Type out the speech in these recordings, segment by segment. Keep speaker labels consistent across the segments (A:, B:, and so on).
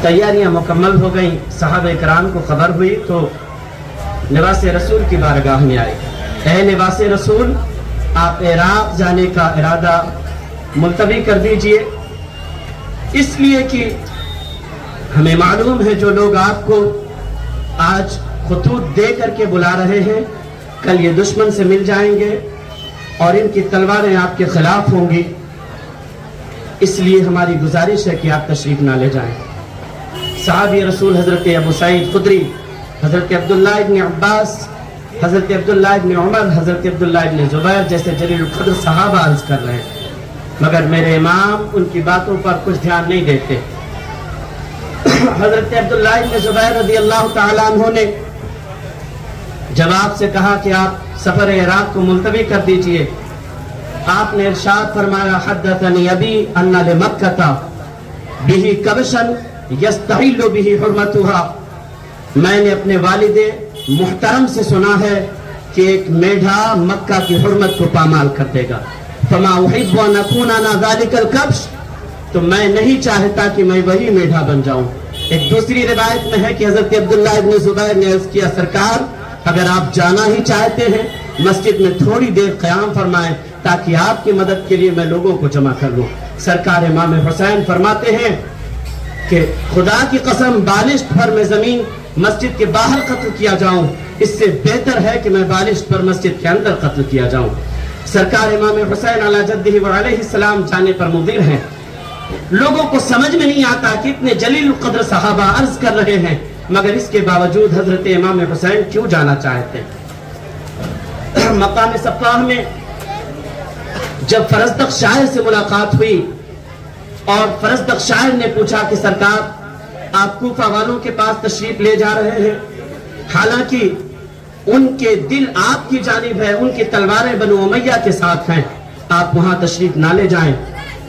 A: تیاریاں مکمل ہو گئیں، صحابہ کرام کو خبر ہوئی تو لباس رسول کی بارگاہ میں آئے، اے لباس رسول آپ عراق جانے کا ارادہ ملتوی کر دیجئے، اس لیے کہ ہمیں معلوم ہے جو لوگ آپ کو آج خطوط دے کر کے بلا رہے ہیں کل یہ دشمن سے مل جائیں گے اور ان کی تلواریں آپ کے خلاف ہوں گی، اس لیے ہماری گزارش ہے کہ آپ تشریف نہ لے جائیں۔ صحابی رسول حضرت ابو سعید خدری، حضرت عبداللہ ابن عباس، حضرت عبداللہ ابن عمر، حضرت عبداللہ ابن زبیر جیسے جلیل القدر صحابہ عرض کر رہے ہیں، مگر میرے امام ان کی باتوں پر کچھ دھیان نہیں دیتے۔ حضرت عبداللہ ابن زبیر رضی اللہ تعالیٰ عنہ نے جب آپ سے کہا کہ آپ سفر عراق کو ملتوی کر دیجئے، آپ نے ارشاد فرمایا حدثنی ابی ان لمکہ بہ کبشا یستحل بہ حرمتها، میں نے اپنے والد محترم سے سنا ہے کہ ایک میڈھا مکہ کی حرمت کو پامال کر دے گا، فما احب ان اکون انا ذلک الکبش، تو میں نہیں چاہتا کہ میں وہی میڈھا بن جاؤں۔ ایک دوسری روایت میں ہے کہ حضرت عبداللہ ابن زبیر نے عرض کیا سرکار اگر آپ جانا ہی چاہتے ہیں مسجد میں تھوڑی دیر قیام فرمائیں تاکہ آپ کی مدد کے لیے میں لوگوں کو جمع کر لوں۔ سرکار امام حسین فرماتے ہیں کہ خدا کی قسم بالشت پر میں زمین مسجد کے باہر قتل کیا جاؤں، اس سے بہتر ہے کہ میں بالشت پر مسجد کے اندر قتل کیا جاؤں۔ سرکار امام حسین علی جدہ و علیہ السلام جانے پر مضر ہیں، لوگوں کو سمجھ میں نہیں آتا کہ اتنے جلیل القدر صحابہ عرض کر رہے ہیں مگر اس کے باوجود حضرت امام حسین کیوں جانا چاہتے ہیں۔ مقام صفاہ میں جب فرزدق شاعر سے ملاقات ہوئی اور فرزدق شاعر نے پوچھا کہ سرکار آپ کوفہ والوں کے پاس تشریف لے جا رہے ہیں، حالانکہ ان کے دل آپ کی جانب ہے، ان کی تلواریں بنو امیہ کے ساتھ ہیں، آپ وہاں تشریف نہ لے جائیں،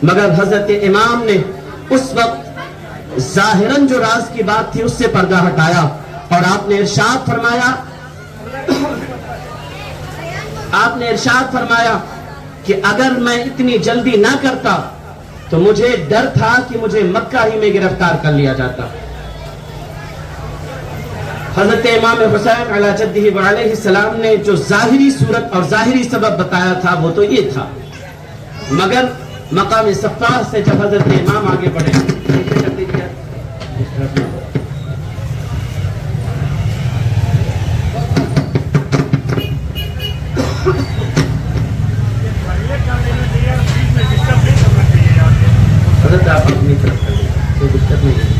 A: مگر حضرت امام نے اس وقت ظاہراً جو راز کی بات تھی اس سے پردہ ہٹایا اور آپ نے ارشاد فرمایا کہ اگر میں اتنی جلدی نہ کرتا تو مجھے ڈر تھا کہ مجھے مکہ ہی میں گرفتار کر لیا جاتا۔ حضرت امام حسین علی جدہ و علیہ السلام نے جو ظاہری صورت اور ظاہری سبب بتایا تھا وہ تو یہ تھا، مگر مقام صفاہ سے جب حضرت امام آگے بڑھے حضرت آپ اپنی طرف کر لیں، کوئی دقت نہیں ہے۔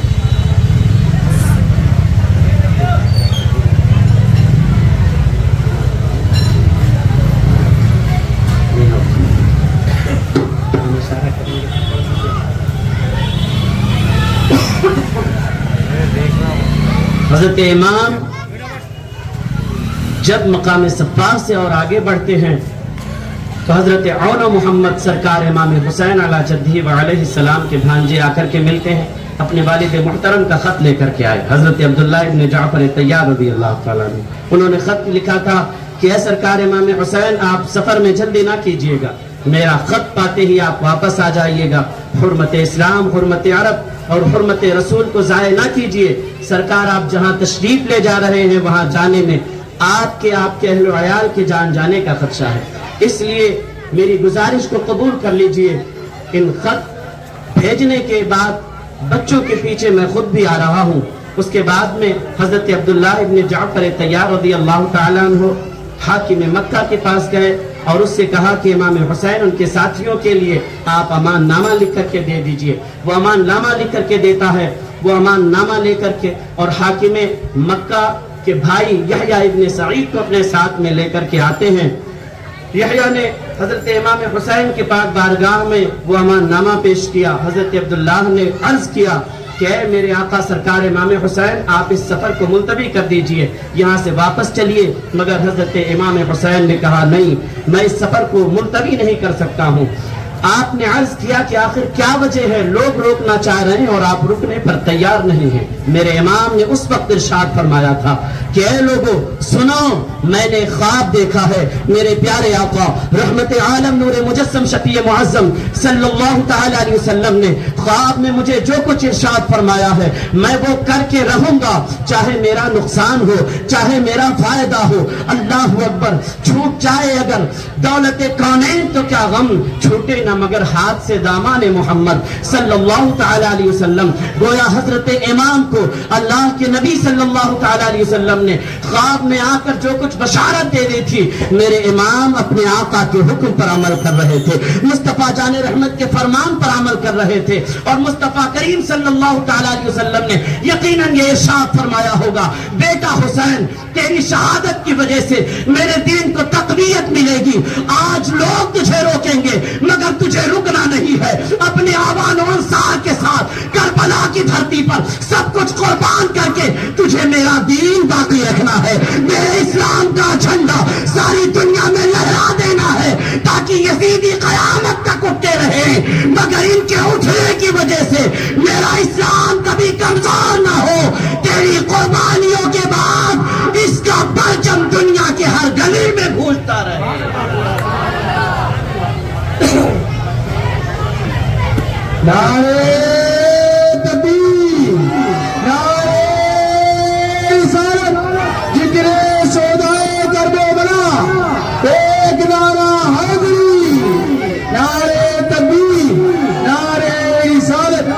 A: حضرت امام جب مقام صفاہ سے اور آگے بڑھتے ہیں تو حضرت عون محمد سرکار امام حسین علی جدہ و علیہ السلام کے بھانجے آ کر کے ملتے ہیں، اپنے والد محترم کا خط لے کر کے آئے، حضرت عبداللہ ابن جعفر طیار رضی اللہ تعالیٰ عنہ، انہوں نے خط لکھا تھا کہ اے سرکار امام حسین آپ سفر میں جلدی نہ کیجئے گا، میرا خط پاتے ہی آپ واپس آ جائیے گا، حرمت اسلام، حرمت عرب اور حرمت رسول کو ضائع نہ کیجئے، سرکار آپ جہاں تشریف لے جا رہے ہیں وہاں جانے میں آپ کے اہل و عیال کے جان جانے کا خدشہ ہے، اس لیے میری گزارش کو قبول کر لیجئے۔ ان خط بھیجنے کے بعد بچوں کے پیچھے میں خود بھی آ رہا ہوں۔ اس کے بعد میں حضرت عبداللہ ابن جعفر طیار رضی اللہ تعالیٰ عنہ حاکم مکہ کے پاس گئے اور اس سے کہا کہ امام حسین ان کے ساتھیوں کے لیے آپ امان نامہ لکھ کر کے دے دیجئے۔ وہ امان نامہ لکھ کر کے دیتا ہے، وہ امان نامہ لے کر کے اور حاکم مکہ کے بھائی یحییٰ ابن سعید کو اپنے ساتھ میں لے کر کے آتے ہیں۔ یحییٰ نے حضرت امام حسین کے پاک بارگاہ میں وہ امان نامہ پیش کیا، حضرت عبداللہ نے عرض کیا کہ اے میرے آقا سرکار امام حسین آپ اس سفر کو ملتوی کر دیجئے، یہاں سے واپس چلیے، مگر حضرت امام حسین نے کہا نہیں میں اس سفر کو ملتوی نہیں کر سکتا ہوں۔ آپ نے عرض کیا کہ آخر کیا وجہ ہے، لوگ روکنا چاہ رہے ہیں اور آپ رکنے پر تیار نہیں ہیں۔ میرے امام نے اس وقت ارشاد فرمایا تھا کہ اے لوگوں سنو، میں نے خواب دیکھا ہے، میرے پیارے آقا رحمت عالم نور مجسم شفیع معظم صلی اللہ تعالی علیہ وسلم نے خواب میں مجھے جو کچھ ارشاد فرمایا ہے میں وہ کر کے رہوں گا، چاہے میرا نقصان ہو چاہے میرا فائدہ ہو۔ اللہ اکبر، چھوٹ جائے اگر دولت کونین تو کیا غم، چھوٹے نہ مگر ہاتھ سے دامان محمد صلی اللہ تعالی علیہ وسلم۔ گویا حضرت امام کو اللہ کے نبی صلی اللہ تعالی علیہ وسلم نے خواب میں آ کر جو کچھ بشارت دے دی تھی، میرے امام اپنے آقا کے حکم پر عمل کر رہے تھے، مصطفیٰ جان رحمت کے فرمان پر عمل کر رہے تھے، اور مصطفیٰ کریم صلی اللہ تعالی علیہ وسلم نے یقیناً یہ ارشاد فرمایا ہوگا، بیٹا حسین تیری شہادت کی وجہ سے میرے دین کو تقویت ملے گی۔ آج لوگ تجھے روکیں گے مگر تجھے رکنا نہیں ہے، اپنے آبان و انصار کے ساتھ کربلا کی دھرتی پر سب کچھ قربان کر کے تجھے میرا دین باقی رکھنا ہے، میرے اسلام کا جھنڈا ساری دنیا میں لہرا دینا ہے، تاکہ یزیدی قیامت تک اٹھتے رہے، مگر ان کے اٹھنے کی وجہ سے میرا اسلام کبھی کمزور نہ ہو۔ تیری قربانیوں کے بعد اس کا پرچم دنیا کے ہر گلی میں گونجتا رہے۔
B: نعرہ تکبیر، نعرہ رسالت، ذکر شہدائے کربلا، ایک نعرہ حیدری، نعرہ تکبیر، نعرہ رسالت۔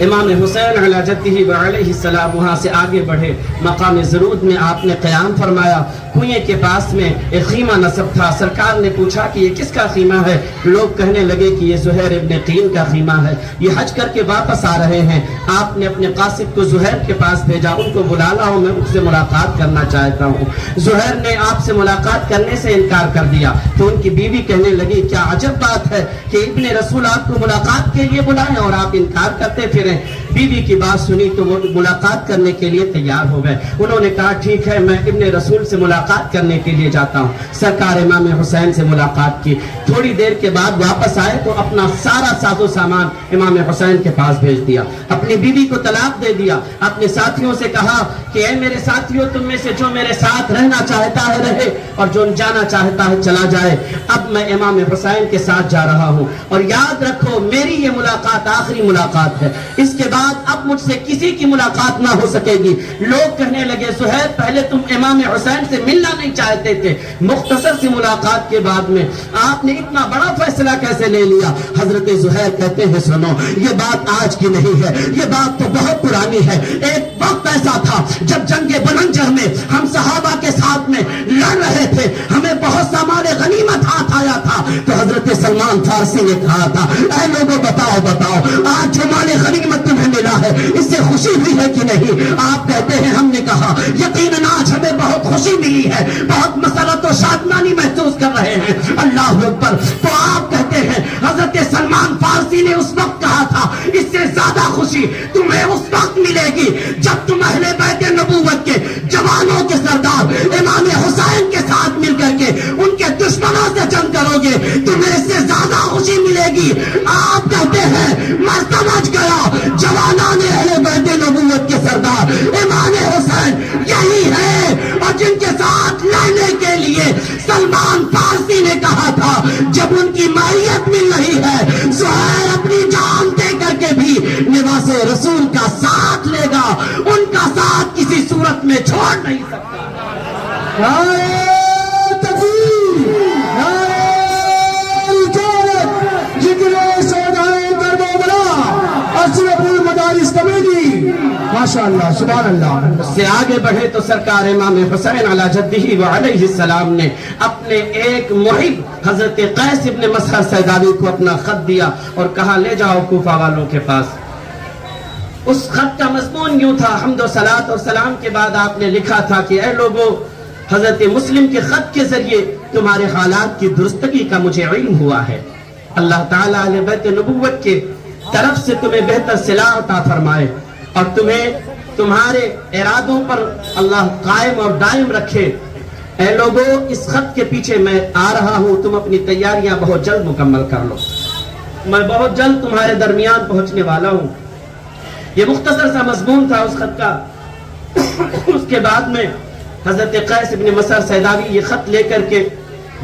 A: امام حسین علی جدہ وعلیہ السلام وہاں سے آگے بڑھے، مقام ضرود میں آپ نے قیام فرمایا۔ کنویں کے پاس میں ایک خیمہ نصب تھا، سرکار نے پوچھا کہ یہ کس کا خیمہ ہے؟ لوگ کہنے لگے کہ یہ زہیر ابن قین کا خیمہ ہے، یہ حج کر کے واپس آ رہے ہیں۔ آپ نے اپنے قاصد کو زہیر کے پاس بھیجا، ان کو بلا لاؤ، میں ان سے ملاقات کرنا چاہتا ہوں۔ زہیر نے آپ سے ملاقات کرنے سے انکار کر دیا تو ان کی بیوی کہنے لگی کیا عجب بات ہے کہ ابن رسول آپ کو ملاقات کے لیے بلائیں اور آپ انکار کرتے پھریں۔ بیوی کی بات سنی تو وہ ملاقات کرنے کے لیے تیار ہو گئے۔ انہوں نے کہا ٹھیک ہے، میں ابن رسول سے ملاقات کرنے کے لیے جاتا ہوں۔ سرکار امام حسین سے ملاقات کی، تھوڑی دیر کے بعد واپس آئے تو اپنا سارا ساز و سامان امام حسین کے پاس بھیج دیا، اپنی بیوی کو طلاق دے دیا، اپنے ساتھیوں سے کہا کہ اے میرے ساتھیوں، تم میں سے جو میرے ساتھ رہنا چاہتا ہے رہے اور جو جانا چاہتا ہے چلا جائے۔ اب میں امام حسین کے ساتھ جا رہا ہوں، اور یاد رکھو میری یہ ملاقات آخری ملاقات ہے، اس کے بعد اب مجھ سے کسی کی ملاقات نہ ہو سکے گی۔ لوگ کہنے لگے زہیر پہلے تم امام حسین سے ملنا نہیں چاہتے تھے، مختصر سی ملاقات کے بعد میں آپ نے اتنا بڑا فیصلہ کیسے لے لیا؟ حضرت زہیر کہتے ہیں سنو، یہ بات آج کی نہیں ہے، یہ بات تو بہت پرانی ہے۔ ایک وقت ایسا تھا جب جنگ بلنجر میں ہم صحابہ کے ساتھ میں لڑ رہے تھے، ہمیں بہت سا مال غنیمت ہاتھ آیا تھا، تو حضرت سلمان فارسی نے کہا تھا اے لوگوں بتاؤ آج جو مال غنیمت تمہیں ملا ہے اس سے خوشی ہوئی ہے کہ نہیں؟ آپ کہتے ہیں ہم نے کہا یقیناً آج ہمیں بہت خوشی ملی ہے، بہت مسرت و شادمانی محسوس کر رہے ہیں۔ اللہ اکبر۔ تو آپ کہتے ہیں حضرت سلمان فارسی نے اس وقت کہا تھا اس سے زیادہ خوشی تمہیں اس وقت ملے گی جب تم اہل بیت نبوت کے جوانوں کے سردار امام حسین کے ساتھ مل کر کے ان کے دشمنوں سے جنگ کرو گے، تمہیں اس سے زیادہ خوشی ملے گی۔ آپ کہتے ہیں میں سمجھ گیا جوانان اہل بیت نبوت کے سردار امام حسین یہی ہے، اور جن کے ساتھ لڑنے کے لیے سلمان فارسی نے کہا تھا جب ان کی معیت مل رہی ہے زہیر اپنی جان دے کر کے بھی لباس رسول کا ساتھ لے گا، ان کا ساتھ کسی صورت میں چھوڑ نہیں سکتا۔
B: نعرہ تکبیر، نعرہ رسالت، ذکر شہدائے کربلا، اشرف المدارس کمیٹی، ماشاءاللہ سبحان اللہ۔
A: اس سے آگے بڑھے تو سرکار امام حسین علی جدہ وعلیہ السلام نے اپنے ایک محب حضرت قیس ابن مسہر سیداوی کو اپنا خط دیا اور کہا لے جاؤ کوفہ والوں کے پاس۔ اس خط کا مضمون یوں تھا، حمد و صلاۃ اور سلام کے بعد آپ نے لکھا تھا کہ اے لوگوں، حضرت مسلم کے خط کے ذریعے تمہارے حالات کی درستگی کا مجھے علم ہوا ہے، اللہ تعالیٰ اہل بیت نبوت کے طرف سے تمہیں بہتر صلاح عطا فرمائے اور تمہیں تمہارے ارادوں پر اللہ قائم اور دائم رکھے۔ اے لوگوں، اس خط کے پیچھے میں آ رہا ہوں، تم اپنی تیاریاں بہت جلد مکمل کر لو، میں بہت جلد تمہارے درمیان پہنچنے والا ہوں۔ یہ مختصر سا مضمون تھا اس خط کا۔ اس کے بعد میں حضرت قیس ابن مسہر سیداوی یہ خط لے کر کے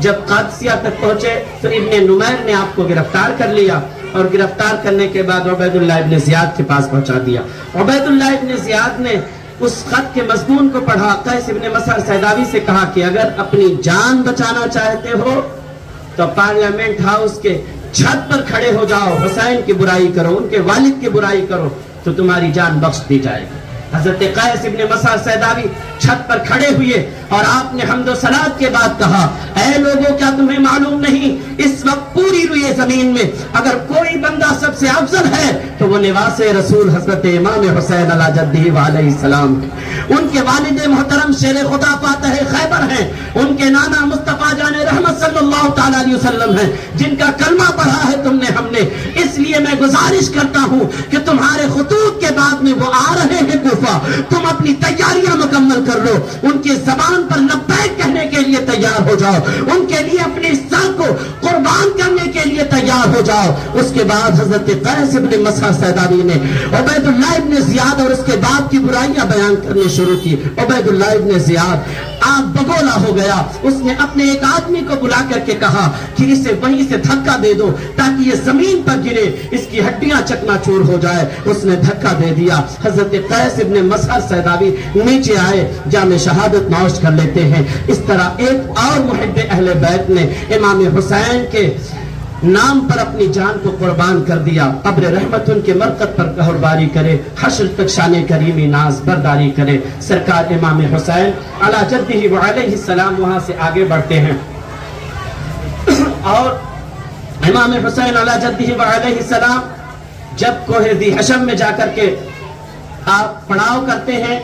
A: جب قادسیہ تک پہنچے تو ابن نمیر نے آپ کو گرفتار کر لیا اور گرفتار کرنے کے بعد عبیداللہ ابن زیاد کے پاس پہنچا دیا۔ عبیداللہ ابن زیاد نے اس خط کے مضمون کو پڑھا، قیس ابن مسعر سیداوی سے کہا کہ اگر اپنی جان بچانا چاہتے ہو تو پارلیمنٹ ہاؤس کے چھت پر کھڑے ہو جاؤ، حسین کی برائی کرو، ان کے والد کی برائی کرو تو تمہاری جان بخش دی جائے گی۔ حضرت قیس ابن مسعر سیداوی چھت پر کھڑے ہوئے اور آپ نے حمد و صلات کے بعد کہا، اے لوگوں کیا تمہیں معلوم نہیں اس وقت پوری روئے زمین میں اگر کوئی بندہ سب سے افضل ہے تو وہ نواس رسول حضرت امام حسین علی جدہ علیہ السلام ہے۔ ان کے والد محترم شیر خدا فاتح خیبر ہیں، ان کے نانا مصطفیٰ جان رحمت صلی اللہ تعالی علیہ وسلم ہیں، جن کا کلمہ پڑھا ہے تم نے، ہم نے۔ اس لیے میں گزارش کرتا ہوں کہ تمہارے خطوط کے بعد میں وہ آ رہے ہیں کوفہ، تم اپنی تیاریاں مکمل کر لو، ان کی زبان پر لبیک کہنے کے لیے تیار ہو جاؤ، ان کے لیے اپنے سر کو قربان کرنے کے لیے تیار ہو جاؤ۔ اس کے بعد حضرت قیس ابن مسعر سیداوی نے عبیداللہ ابن زیاد اور اس کے باپ کی برائیاں بیان کرنے شروع کی۔ عبیداللہ ابن زیاد آپ بگولا ہو گیا، اس نے اپنے ایک آدمی کو بلا کر کے کہا کہ اسے وہیں سے دھکا دے دو تاکہ یہ زمین پر گرے، اس کی ہڈیاں چکنا چور ہو جائے۔ اس نے دھکا دے دیا۔ حضرت قیس ابن مسعر سیداوی نیچے آئے، جام شہادت نوش کر لیتے ہیں۔ اس طرح ایک اور محب اہل بیت نے امام حسین کے نام پر اپنی جان کو قربان کر دیا۔ قبر رحمت ان کے مرقد پر قہرباری کرے، حشر تک شان کریمی ناز برداری کرے۔ سرکار امام حسین علی جدہ علیہ السلام وہاں سے آگے بڑھتے ہیں اور امام حسین علی جدہ علیہ السلام جب کوہ ذی حشم میں جا کر کے آپ پڑاؤ کرتے ہیں،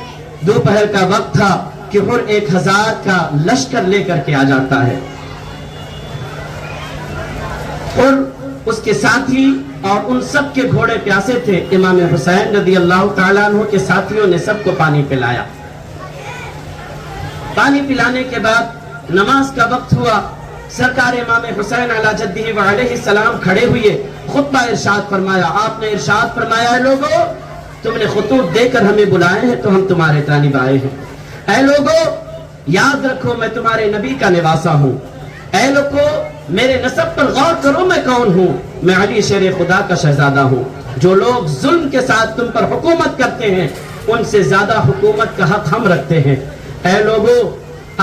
A: دوپہر کا وقت تھا کہ ہر 1000 کا لشکر لے کر کے آ جاتا ہے اور اس کے ساتھی اور ان سب کے گھوڑے پیاسے تھے۔ امام حسین رضی اللہ تعالیٰ عنہ کے ساتھیوں نے سب کو پانی پلایا۔ پانی پلانے کے بعد نماز کا وقت ہوا۔ سرکار امام حسین علی جدہ علیہ السلام کھڑے ہوئے، خطبہ ارشاد فرمایا۔ آپ نے ارشاد فرمایا، اے لوگو تم نے خطوط دے کر ہمیں بلائے ہیں تو ہم تمہارے جانب آئے ہیں۔ اے لوگو یاد رکھو میں تمہارے نبی کا نواسہ ہوں۔ اے لوگو میرے نسب پر غور کرو، میں کون ہوں؟ میں علی شیر خدا کا شہزادہ ہوں۔ جو لوگ ظلم کے ساتھ تم پر حکومت کرتے ہیں ان سے زیادہ حکومت کا حق ہم رکھتے ہیں۔ اے لوگو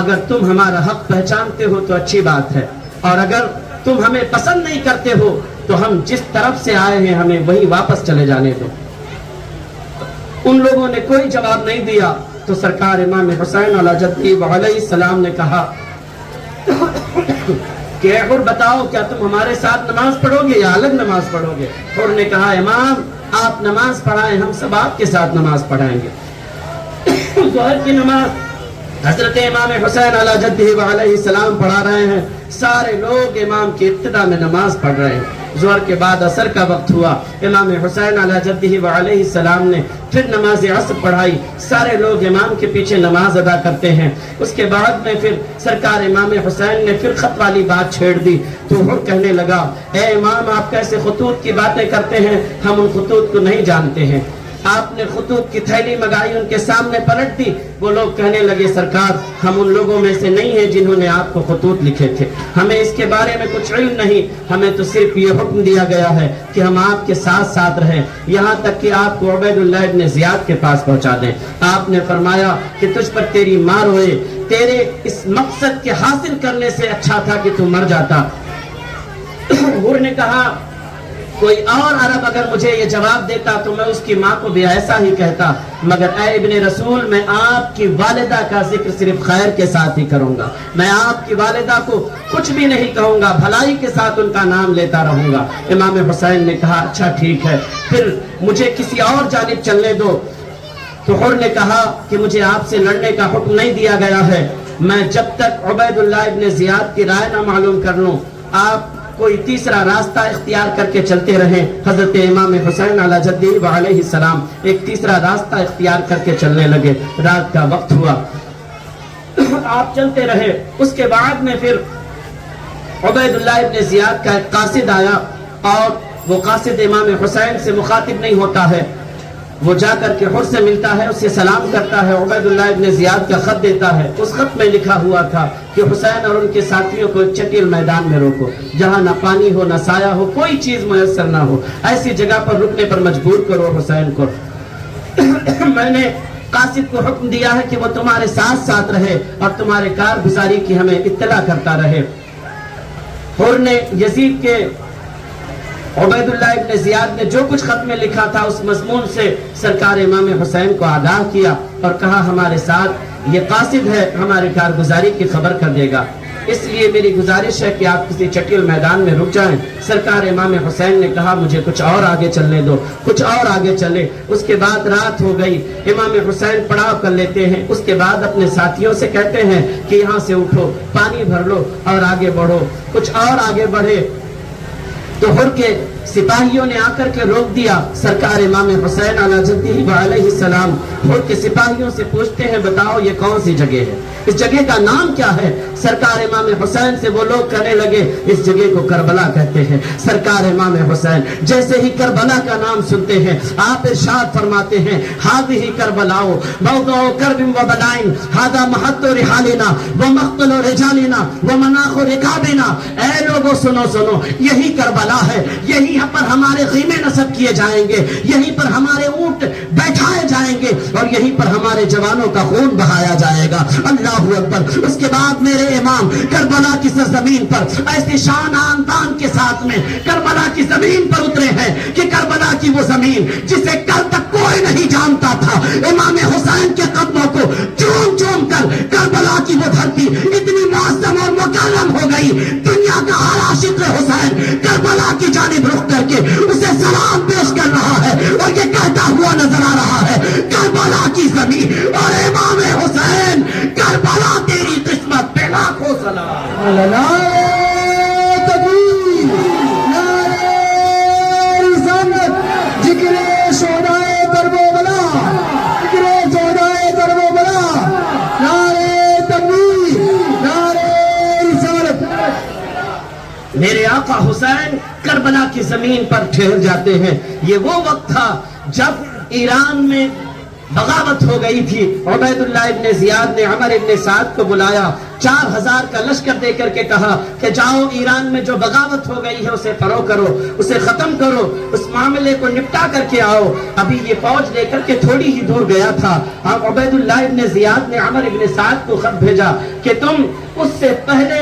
A: اگر تم ہمارا حق پہچانتے ہو تو اچھی بات ہے، اور اگر تم ہمیں پسند نہیں کرتے ہو تو ہم جس طرف سے آئے ہیں ہمیں وہیں واپس چلے جانے دو۔ ان لوگوں نے کوئی جواب نہیں دیا تو سرکار امام حسین علی جدہ علیہ السلام نے کہا کہ اے حر بتاؤ کیا تم ہمارے ساتھ نماز پڑھو گے یا الگ نماز پڑھو گے؟ حر نے کہا امام آپ نماز پڑھائیں، ہم سب آپ کے ساتھ نماز پڑھائیں گے۔ ظہر کی نماز حضرت امام حسین علی جدہ علیہ السلام پڑھا رہے ہیں، سارے لوگ امام کی ابتدا میں نماز پڑھ رہے ہیں۔ ظہر کے بعد عصر کا وقت ہوا، امام حسین علی جدہ علیہ السلام نے پھر نماز عصر پڑھائی، سارے لوگ امام کے پیچھے نماز ادا کرتے ہیں۔ اس کے بعد میں پھر سرکار امام حسین نے پھر خط والی بات چھیڑ دی تو حر کہنے لگا، اے امام آپ کیسے خطوط کی باتیں کرتے ہیں، ہم ان خطوط کو نہیں جانتے ہیں۔ آپ نے خطوط کی تھیلی منگائی، ان کے سامنے پلٹ دی۔ وہ لوگ کہنے لگے سرکار ہم ان لوگوں میں سے نہیں ہیں جنہوں نے آپ کو خطوط لکھے تھے، ہمیں اس کے بارے میں کچھ علم نہیں، ہمیں تو صرف یہ حکم دیا گیا ہے کہ ہم آپ کے ساتھ ساتھ رہیں یہاں تک کہ آپ کو عبیداللہ ابن زیاد کے پاس پہنچا دیں۔ آپ نے فرمایا کہ تجھ پر تیری ماں روئے، تیرے اس مقصد کے حاصل کرنے سے اچھا تھا کہ تو مر جاتا۔ حر نے کہا کوئی اور عرب اگر مجھے یہ جواب دیتا تو میں اس کی ماں کو بھی ایسا ہی کہتا، مگر اے ابن رسول میں آپ کی والدہ کا ذکر صرف خیر کے ساتھ ہی کروں گا، میں آپ کی والدہ کو کچھ بھی نہیں کہوں گا، بھلائی کے ساتھ ان کا نام لیتا رہوں گا۔ امام حسین نے کہا اچھا ٹھیک ہے، پھر مجھے کسی اور جانب چلنے دو۔ تو حر نے کہا کہ مجھے آپ سے لڑنے کا حکم نہیں دیا گیا ہے، میں جب تک عبیداللہ ابن زیاد کی رائے نہ معلوم کر لوں آپ کوئی تیسرا راستہ اختیار کر کے چلتے رہیں۔ حضرت امام حسین علی جدہ علیہ السلام ایک تیسرا راستہ اختیار کر کے چلنے لگے۔ رات کا وقت ہوا، آپ چلتے رہے۔ اس کے بعد میں پھر عبیداللہ ابن زیاد کا ایک قاصد آیا اور وہ قاصد امام حسین سے مخاطب نہیں ہوتا ہے، وہ جا کر کے حر سے ملتا ہے, اسے سلام کرتا ہے. عبیداللہ ابن زیاد کا خط دیتا ہے. اس خط میں لکھا ہوا تھا کہ حسین اور ان کے ساتھیوں کو ایک چٹیل میدان میں روکو, جہاں نہ پانی ہو نہ سایہ ہو, کوئی چیز میسر نہ ہو, ایسی جگہ پر رکنے پر مجبور کرو حسین کو. میں نے قاصد کو حکم دیا ہے کہ وہ تمہارے ساتھ ساتھ رہے اور تمہارے کارگزاری کی ہمیں اطلاع کرتا رہے. حر نے یزید کے عبیداللہ ابن زیاد نے جو کچھ خط میں لکھا تھا اس مضمون سے سرکار امام حسین کو آگاہ کیا اور کہا ہمارے ساتھ یہ قاصد ہے, ہمارے کارگزاری کی خبر کر دے گا, اس لیے میری گزارش ہے کہ آپ کسی چٹیل میدان میں رک جائیں. سرکار امام حسین نے کہا مجھے کچھ اور آگے چلنے دو, کچھ اور آگے چلے. اس کے بعد رات ہو گئی, امام حسین پڑاؤ کر لیتے ہیں. اس کے بعد اپنے ساتھیوں سے کہتے ہیں کہ یہاں سے اٹھو, پانی بھر لو اور آگے بڑھو. کچھ اور آگے بڑھے تو حر کے سپاہیوں نے آ کر کے روک دیا. سرکار امام حسین علیہ جدہ علیہ السلام حر کے سپاہیوں سے پوچھتے ہیں بتاؤ یہ کون سی جگہ ہے, اس جگہ کا نام کیا ہے؟ سرکار امام حسین سے وہ لوگ کہنے لگے اس جگہ کو کربلا کہتے ہیں. سرکار امام حسین جیسے ہی کربلا کا نام سنتے ہیں آپ ارشاد فرماتے ہیں ہذہ کربلاؤ موضع کرب و بلائن ھذا محط رحالنا و مقتل رجالنا و مناخ رکابنا. اے لوگوں سنو سنو, یہی کربلا ہے, یہی پر ہمارے خیمے نصب کیے جائیں گے, یہیں پر ہمارے اونٹ بیٹھائے جائیں گے اور یہیں پر ہمارے جوانوں کا خون بہایا جائے گا. اللہ اکبر. اس کے بعد میرے امام کربلا کی سرزمین پر ایسی شان آن کے ساتھ میں کربلا کی زمین پر اترے ہیں کہ کربلا کی وہ زمین جسے کل تک کوئی نہیں جانتا تھا, امام حسین کے قدموں کو چوم چوم کر کربلا کی وہ دھرتی اتنی معظم اور مکرم ہو گئی. دنیا کا ہر عاشق حسین کربلا کی جانب رخ کر کے اسے سلام پیش کر رہا ہے اور یہ کہتا ہوا نظر آ رہا ہے کربلا کی زمین اور امام حسین کربلا تیری قسمت پہ لاکھوں سلام.
B: نعرہ تکبیر, نعرہ رسالت, ذکر شہدائے درب و بلا, ذکر شہدائے درب و بلا, نعرہ تکبیر, نعرہ رسالت.
A: میرے آقا حسین کربلا کی زمین پر ٹھہر جاتے ہیں. یہ وہ وقت تھا جب ایران میں بغاوت ہو گئی تھی. عبیداللہ ابن زیاد نے عمر ابن سعد کو بلایا, 4000 کا لشکر دے کر کے کہا کہ جاؤ ایران میں جو بغاوت ہو گئی ہے اسے فرو کرو, اسے ختم کرو, اس معاملے کو نپٹا کر کے آؤ. ابھی یہ فوج لے کر کے تھوڑی ہی دور گیا تھا. عبیداللہ ابن زیاد نے عمر ابن سعد کو خط بھیجا کہ تم اس سے پہلے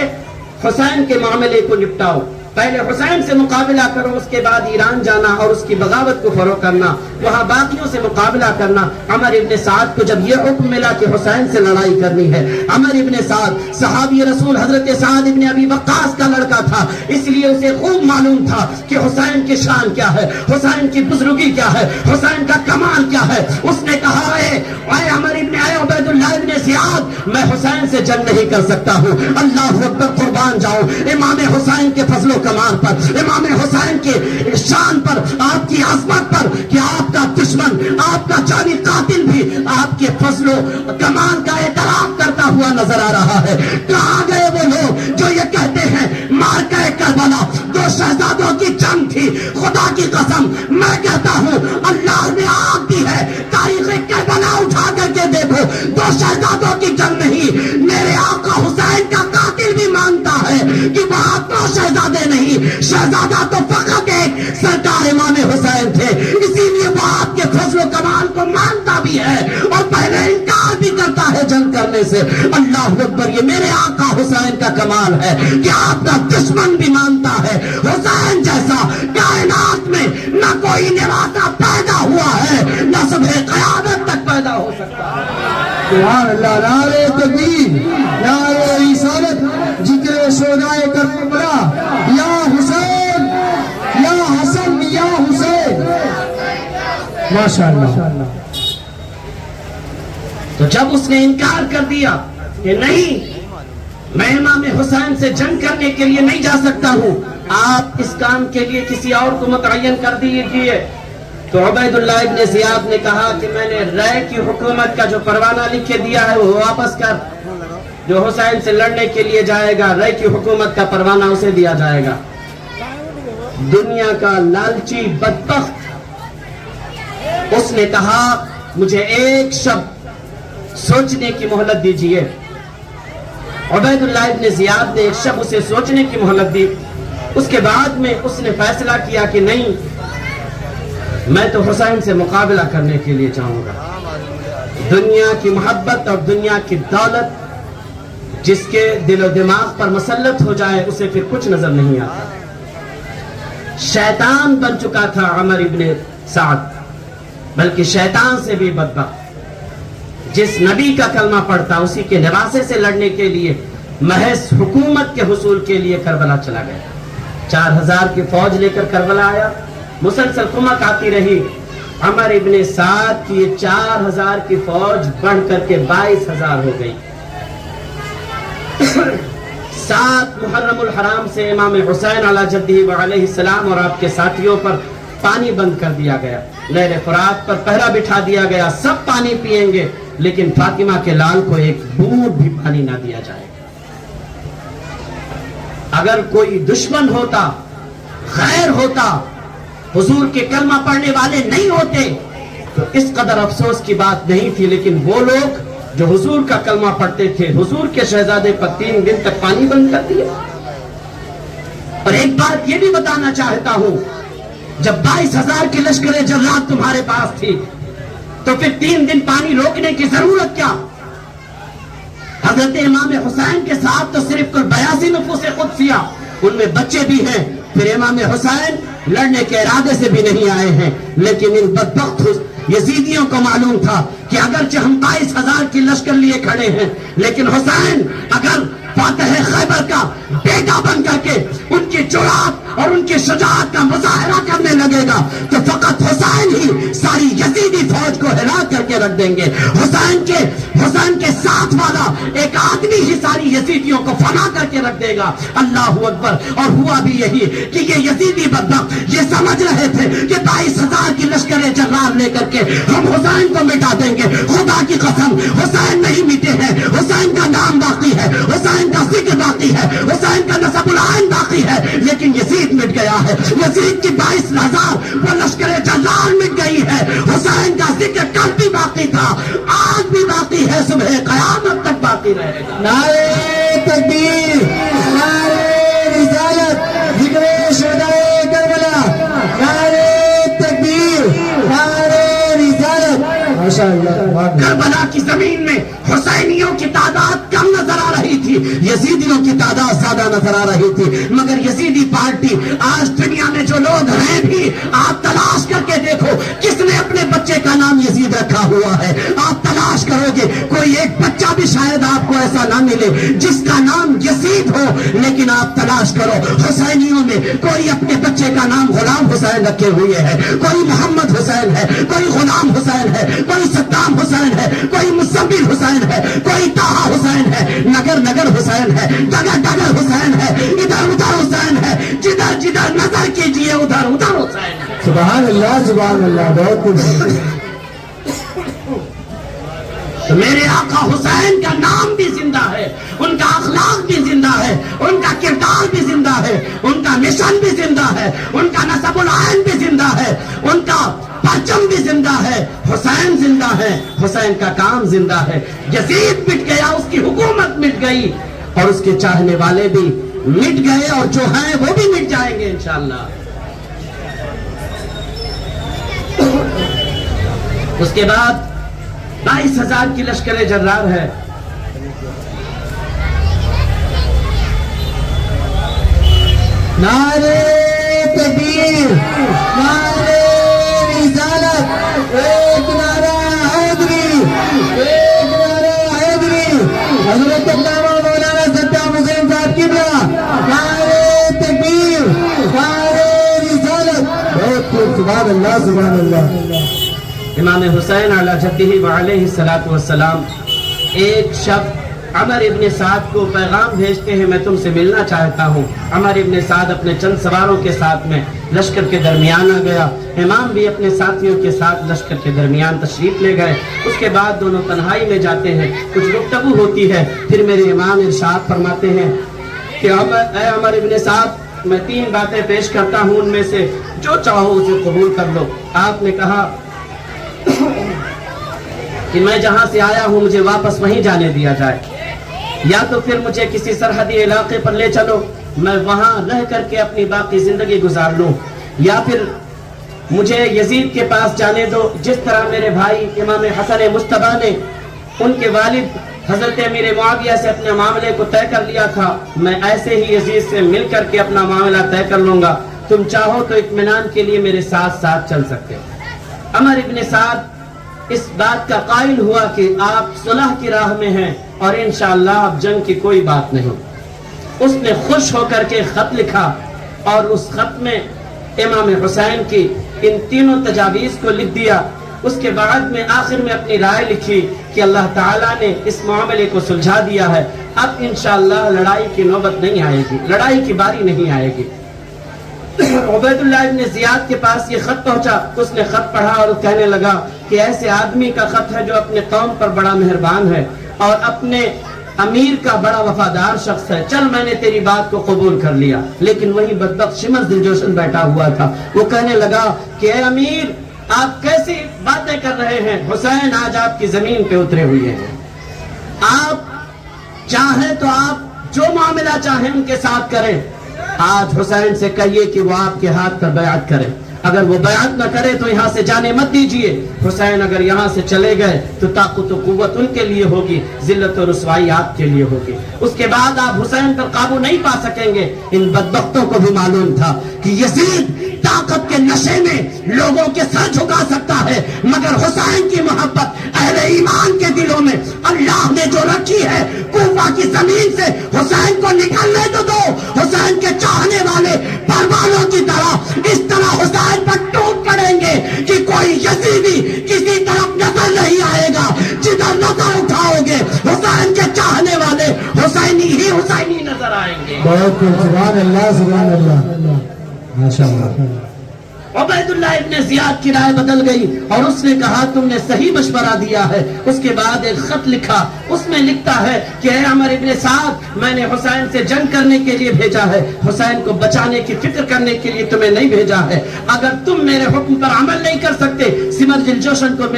A: حسین کے معاملے کو نپٹاؤ, پہلے حسین سے مقابلہ کرو, اس کے بعد ایران جانا اور اس کی بغاوت کو فروغ کرنا, وہاں باقیوں سے مقابلہ کرنا. عمر ابن سعد کو جب یہ حکم ملا کہ حسین سے لڑائی کرنی ہے, عمر ابن سعد صحابی رسول حضرت سعد ابن ابی وقاص کا لڑکا تھا, اس لیے اسے خوب معلوم تھا کہ حسین کی شان کیا ہے, حسین کی بزرگی کیا ہے, حسین کا کمال کیا ہے. اس نے کہا اے عمر ابن عبیداللہ ابن زیاد, میں حسین سے جنگ نہیں کر سکتا ہوں. اللہ اکبر, قربان جاؤ امام حسین کے فضل و کمال پر, امام حسین کے شان پر, آپ کی عظمت پر کہ آپ کا دشمن, آپ کا جانی قاتل بھی آپ کے فضل و کمال کا اعتراف کرتا ہوا نظر آ رہا ہے. کہاں گئے وہ لوگ جو یہ کہتے ہیں مارکہ کربلا دو شہزادوں کی جنگ تھی؟ خدا کی قسم میں کہتا ہوں اللہ نے آگ دی ہے, تاریخ کربلا اٹھا کر کے دیکھو, دو شہزادوں کی جنگ نہیں. میرے آقا حسین کا قاتل بھی مانتا ہے کہ وہاں دو شہزادے نہیں, شہزادہ تو فقط ایک سرکار امام حسین تھے. اسی لیے وہ آپ کے فضل و کمال کو مانتا بھی ہے اور پہلے انکار بھی کرتا ہے جنگ کرنے سے. اللہ اکبر, یہ میرے آقا حسین کا کمال ہے کہ آپ کا دشمن بھی مانتا ہے حسین جیسا کائنات میں نہ کوئی نواسا پیدا ہوا ہے, نہ صبح قیامت تک پیدا ہو سکتا ہے.
B: سبحان اللہ. نعرہ تکبیر, نعرہ رسالت, ذکر شہدائے کربلا, یا حسین یا حسن یا حسین. ماشاءاللہ.
A: تو جب اس نے انکار کر دیا کہ نہیں میں امام حسین سے جنگ کرنے کے لیے نہیں جا سکتا ہوں, آپ اس کام کے لیے کسی اور کو متعین کر دیجیے, تو عبیداللہ ابن زیاد نے کہا کہ میں نے رائے کی حکومت کا جو پروانہ لکھ کے دیا ہے وہ واپس کر. جو حسین سے لڑنے کے لیے جائے گا رائے کی حکومت کا پروانہ اسے دیا جائے گا. دنیا کا لالچی بدبخت اس نے کہا مجھے ایک شب سوچنے کی مہلت دیجئے۔ عبید اللہ ابن زیاد نے ایک شب اسے سوچنے کی مہلت دی۔ اس کے بعد میں اس نے فیصلہ کیا کہ نہیں، میں تو حسین سے مقابلہ کرنے کے لیے جاؤں گا۔ دنیا کی محبت اور دنیا کی دولت جس کے دل و دماغ پر مسلط ہو جائے اسے پھر کچھ نظر نہیں آتا۔ شیطان بن چکا تھا عمر ابن سعد، بلکہ شیطان سے بھی بدبخت۔ جس نبی کا کلمہ پڑھتا اسی کے نواسے سے لڑنے کے لیے محض حکومت کے حصول کے لیے کربلا چلا گیا۔ 4000 کی فوج لے کر کربلا آیا، مسلسل کمک آتی رہی۔ عمر ابن سعد کی 4000 کی فوج بڑھ کر کے 22000 ہو گئی۔ 7 محرم الحرام سے امام حسین علیہ جدہ وعلیہ السلام اور آپ کے ساتھیوں پر پانی بند کر دیا گیا۔ نہر فرات پر پہرا بٹھا دیا گیا، سب پانی پیئیں گے لیکن فاطمہ کے لال کو ایک بوند بھی پانی نہ دیا جائے۔ اگر کوئی دشمن ہوتا، غیر ہوتا، حضور کے کلمہ پڑھنے والے نہیں ہوتے تو اس قدر افسوس کی بات نہیں تھی، لیکن وہ لوگ جو حضور کا کلمہ پڑھتے تھے، حضور کے شہزادے پر 3 دن تک پانی بند کر دیا۔ اور ایک بات یہ بھی بتانا چاہتا ہوں، جب 22000 کی لشکر جلاد تمہارے پاس تھی تو پھر 3 دن پانی روکنے کی ضرورت کیا؟ حضرت امام حسین کے ساتھ تو صرف کل 82 نفوس قدسیہ، ان میں بچے بھی ہیں۔ پھر امام حسین لڑنے کے ارادے سے بھی نہیں آئے ہیں، لیکن ان بدبخت یزیدیوں کو معلوم تھا کہ اگرچہ ہم 22000 کی لشکر لیے کھڑے ہیں، لیکن حسین اگر فاتح خیبر کا بیٹا بن کر کے ان کی جرات اور ان کی شجاعت کا مظاہرہ کرنے لگے گا تو فقط حسین ہی ساری یزیدی فوج کو ہلا کر کے رکھ دیں گے۔ حسین کے ساتھ والا ایک آدمی ہی ساری یزیدیوں کو فنا کر کے رکھ دے گا۔ اللہ اکبر۔ اور ہوا بھی یہی کہ یہ یزیدی بدبخت یہ سمجھ رہے تھے کہ 22000 کی لشکر جرار لے کر کے ہم حسین کو مٹا دیں گے۔ خدا کی قسم حسین نہیں مٹے ہیں، حسین کا نام باقی ہے، حسین کا ذکر باقی ہے، حسین کا نسب العین باقی ہے، لیکن یزید مٹ گیا ہے۔ یزید کی 22000 وہ لشکر جلال مٹ گئی ہے۔ حسین کا ذکر کل بھی باقی تھا، آج بھی باقی ہے، صبح قیامت تک باقی رہے گا۔
B: نعرہ تکبیر، نعرہ رسالت، ذکر شہدائے کربلا، نعرہ تکبیر، نعرہ رسالت۔ ماشاءاللہ۔
A: کربلا کی زمین میں حسینیوں کی تعداد کم نظر آ رہی تھی، یزیدیوں کی تعداد زیادہ نظر آ رہی تھی، مگر یزیدی پارٹی آج دنیا میں جو لوگ ہیں بھی آپ تلاش کر کے دیکھو کس نے اپنے بچے کا نام یزید رکھا ہوا ہے۔ آپ تلاش کرو گے کوئی ایک بچہ بھی شاید آپ کو ایسا نہ ملے جس کا نام یزید ہو، لیکن آپ تلاش کرو حسینیوں میں کوئی اپنے بچے کا نام غلام حسین رکھے ہوئے ہے، کوئی محمد حسین ہے، کوئی غلام حسین ہے، کوئی صدام حسین ہے، کوئی مصبر حسین ہے، کوئی طاہا حسین ہے، نگر نگر حسین ہے، ڈگر ڈگر حسین ہے، ادھر ادھر حسین ہے، جدھر جدھر نظر کیجئے ادھر ادھر حسین ہے۔
B: سبحان اللہ، سبحان اللہ، بہت کچھ۔
A: تو میرے آقا حسین کا نام بھی زندہ ہے، ان کا اخلاق بھی زندہ ہے، ان کا کردار بھی زندہ ہے، ان کا مشن بھی زندہ ہے، ان کا نسب العین بھی زندہ ہے، ان کا پرچم بھی زندہ ہے۔ حسین زندہ ہے، حسین کا کام زندہ ہے۔ یزید مٹ گیا، اس کی حکومت مٹ گئی اور اس کے چاہنے والے بھی مٹ گئے، اور جو ہیں وہ بھی مٹ جائیں گے انشاءاللہ۔ اس کے بعد 22000 کی لشکر جرار ہے۔
B: نعرہ تکبیر، نعرہ رسالت، ایک نعرہ حیدری، ایک نعرہ حیدری، حضرت علامہ مولانا صدام حسین صاحب قبلہ، نعرہ تکبیر، نعرہ رسالت۔ بہت خوب، سبحان اللہ، سبحان اللہ۔
A: امام حسین علیہ جدہ وعلیہ السلام ایک شب عمر ابن سعد کو پیغام بھیجتے ہیں، میں تم سے ملنا چاہتا ہوں۔ عمر ابن سعد اپنے چند سواروں کے ساتھ میں لشکر کے درمیان آ گیا، امام بھی اپنے ساتھیوں کے ساتھ لشکر کے درمیان تشریف لے گئے۔ اس کے بعد دونوں تنہائی میں جاتے ہیں، کچھ گفتگو ہوتی ہے، پھر میرے امام ارشاد فرماتے ہیں کہ اے عمر ابن سعد، میں 3 باتیں پیش کرتا ہوں، ان میں سے جو چاہو اسے قبول کر لو۔ آپ نے کہا کہ میں جہاں سے آیا ہوں مجھے واپس وہیں جانے دیا جائے، یا تو پھر مجھے کسی سرحدی علاقے پر لے چلو، میں وہاں رہ کر کے اپنی باقی زندگی گزار لوں، یا پھر مجھے یزید کے پاس جانے دو، جس طرح میرے بھائی امام حسن مجتبیٰ نے ان کے والد حضرت امیر معاویہ سے اپنے معاملے کو طے کر لیا تھا، میں ایسے ہی یزید سے مل کر کے اپنا معاملہ طے کر لوں گا، تم چاہو تو اطمینان کے لیے میرے ساتھ ساتھ چل سکتے ہو۔ عمر ابن سعد اس بات کا قائل ہوا کہ آپ صلح کی راہ میں ہیں اور انشاءاللہ اب جنگ کی کوئی بات نہیں۔ اس نے خوش ہو کر کے خط لکھا اور اس خط میں امام حسین کی ان تینوں تجاویز کو لکھ دیا۔ اس کے بعد میں آخر میں اپنی رائے لکھی کہ اللہ تعالیٰ نے اس معاملے کو سلجھا دیا ہے، اب انشاءاللہ لڑائی کی نوبت نہیں آئے گی، لڑائی کی باری نہیں آئے گی۔ عبید اللہ ابن زیاد کے پاس یہ خط پہنچا، اس نے خط پڑھا اور کہنے لگا کہ ایسے آدمی کا خط ہے جو اپنے قوم پر بڑا مہربان ہے اور اپنے امیر کا بڑا وفادار شخص ہے، چل میں نے تیری بات کو قبول کر لیا۔ لیکن وہی بدبخت شمر دلجوشن بیٹھا ہوا تھا، وہ کہنے لگا کہ اے امیر آپ کیسی باتیں کر رہے ہیں، حسین آج آپ کی زمین پہ اترے ہوئے ہیں، آپ چاہیں تو آپ جو معاملہ چاہیں ان کے ساتھ کریں، آج حسین سے کہیے کہ وہ آپ کے ہاتھ پر بیعت کرے، اگر وہ بیعت نہ کرے تو یہاں سے جانے مت دیجئے۔ حسین اگر یہاں سے چلے گئے تو طاقت و قوت ان کے لیے ہوگی، ذلت و رسوائی آپ کے لیے ہوگی، اس کے بعد آپ حسین پر قابو نہیں پا سکیں گے۔ ان بدبختوں کو بھی معلوم تھا کہ یزید طاقت کے نشے میں لوگوں کے سر جھکا سکتا ہے، مگر حسین کی محبت اہل ایمان کے دلوں میں اللہ نے جو رکھی ہے، کوفہ کی زمین سے حسین کو نکلنے تو دو، حسین کے چاہنے والے پروانوں کی طرح اس طرح حسین پر ٹوٹ پڑیں گے کہ کوئی یزیدی کسی طرف نظر نہیں آئے گا، جدھر نظر اٹھاؤ گے حسین کے چاہنے والے حسینی ہی حسینی نظر آئیں گے۔
B: بہت خوب، سبحان اللہ سبحان اللہ، ماشاءاللہ۔
A: عبید اللہ ابن زیاد کی رائے بدل گئی اور اس نے کہا تم نے صحیح مشورہ دیا ہے۔ اس کے بعد ایک خط لکھا، اس میں لکھتا ہے کہ اے عمر ابن سعد میں نے حسین سے جنگ کرنے کے لیے بھیجا ہے، حسین کو بچانے کی فکر کرنے کے لیے تمہیں نہیں بھیجا ہے، اگر تم میرے حکم پر عمل نہیں کر سکتے سمر جلجوشن کو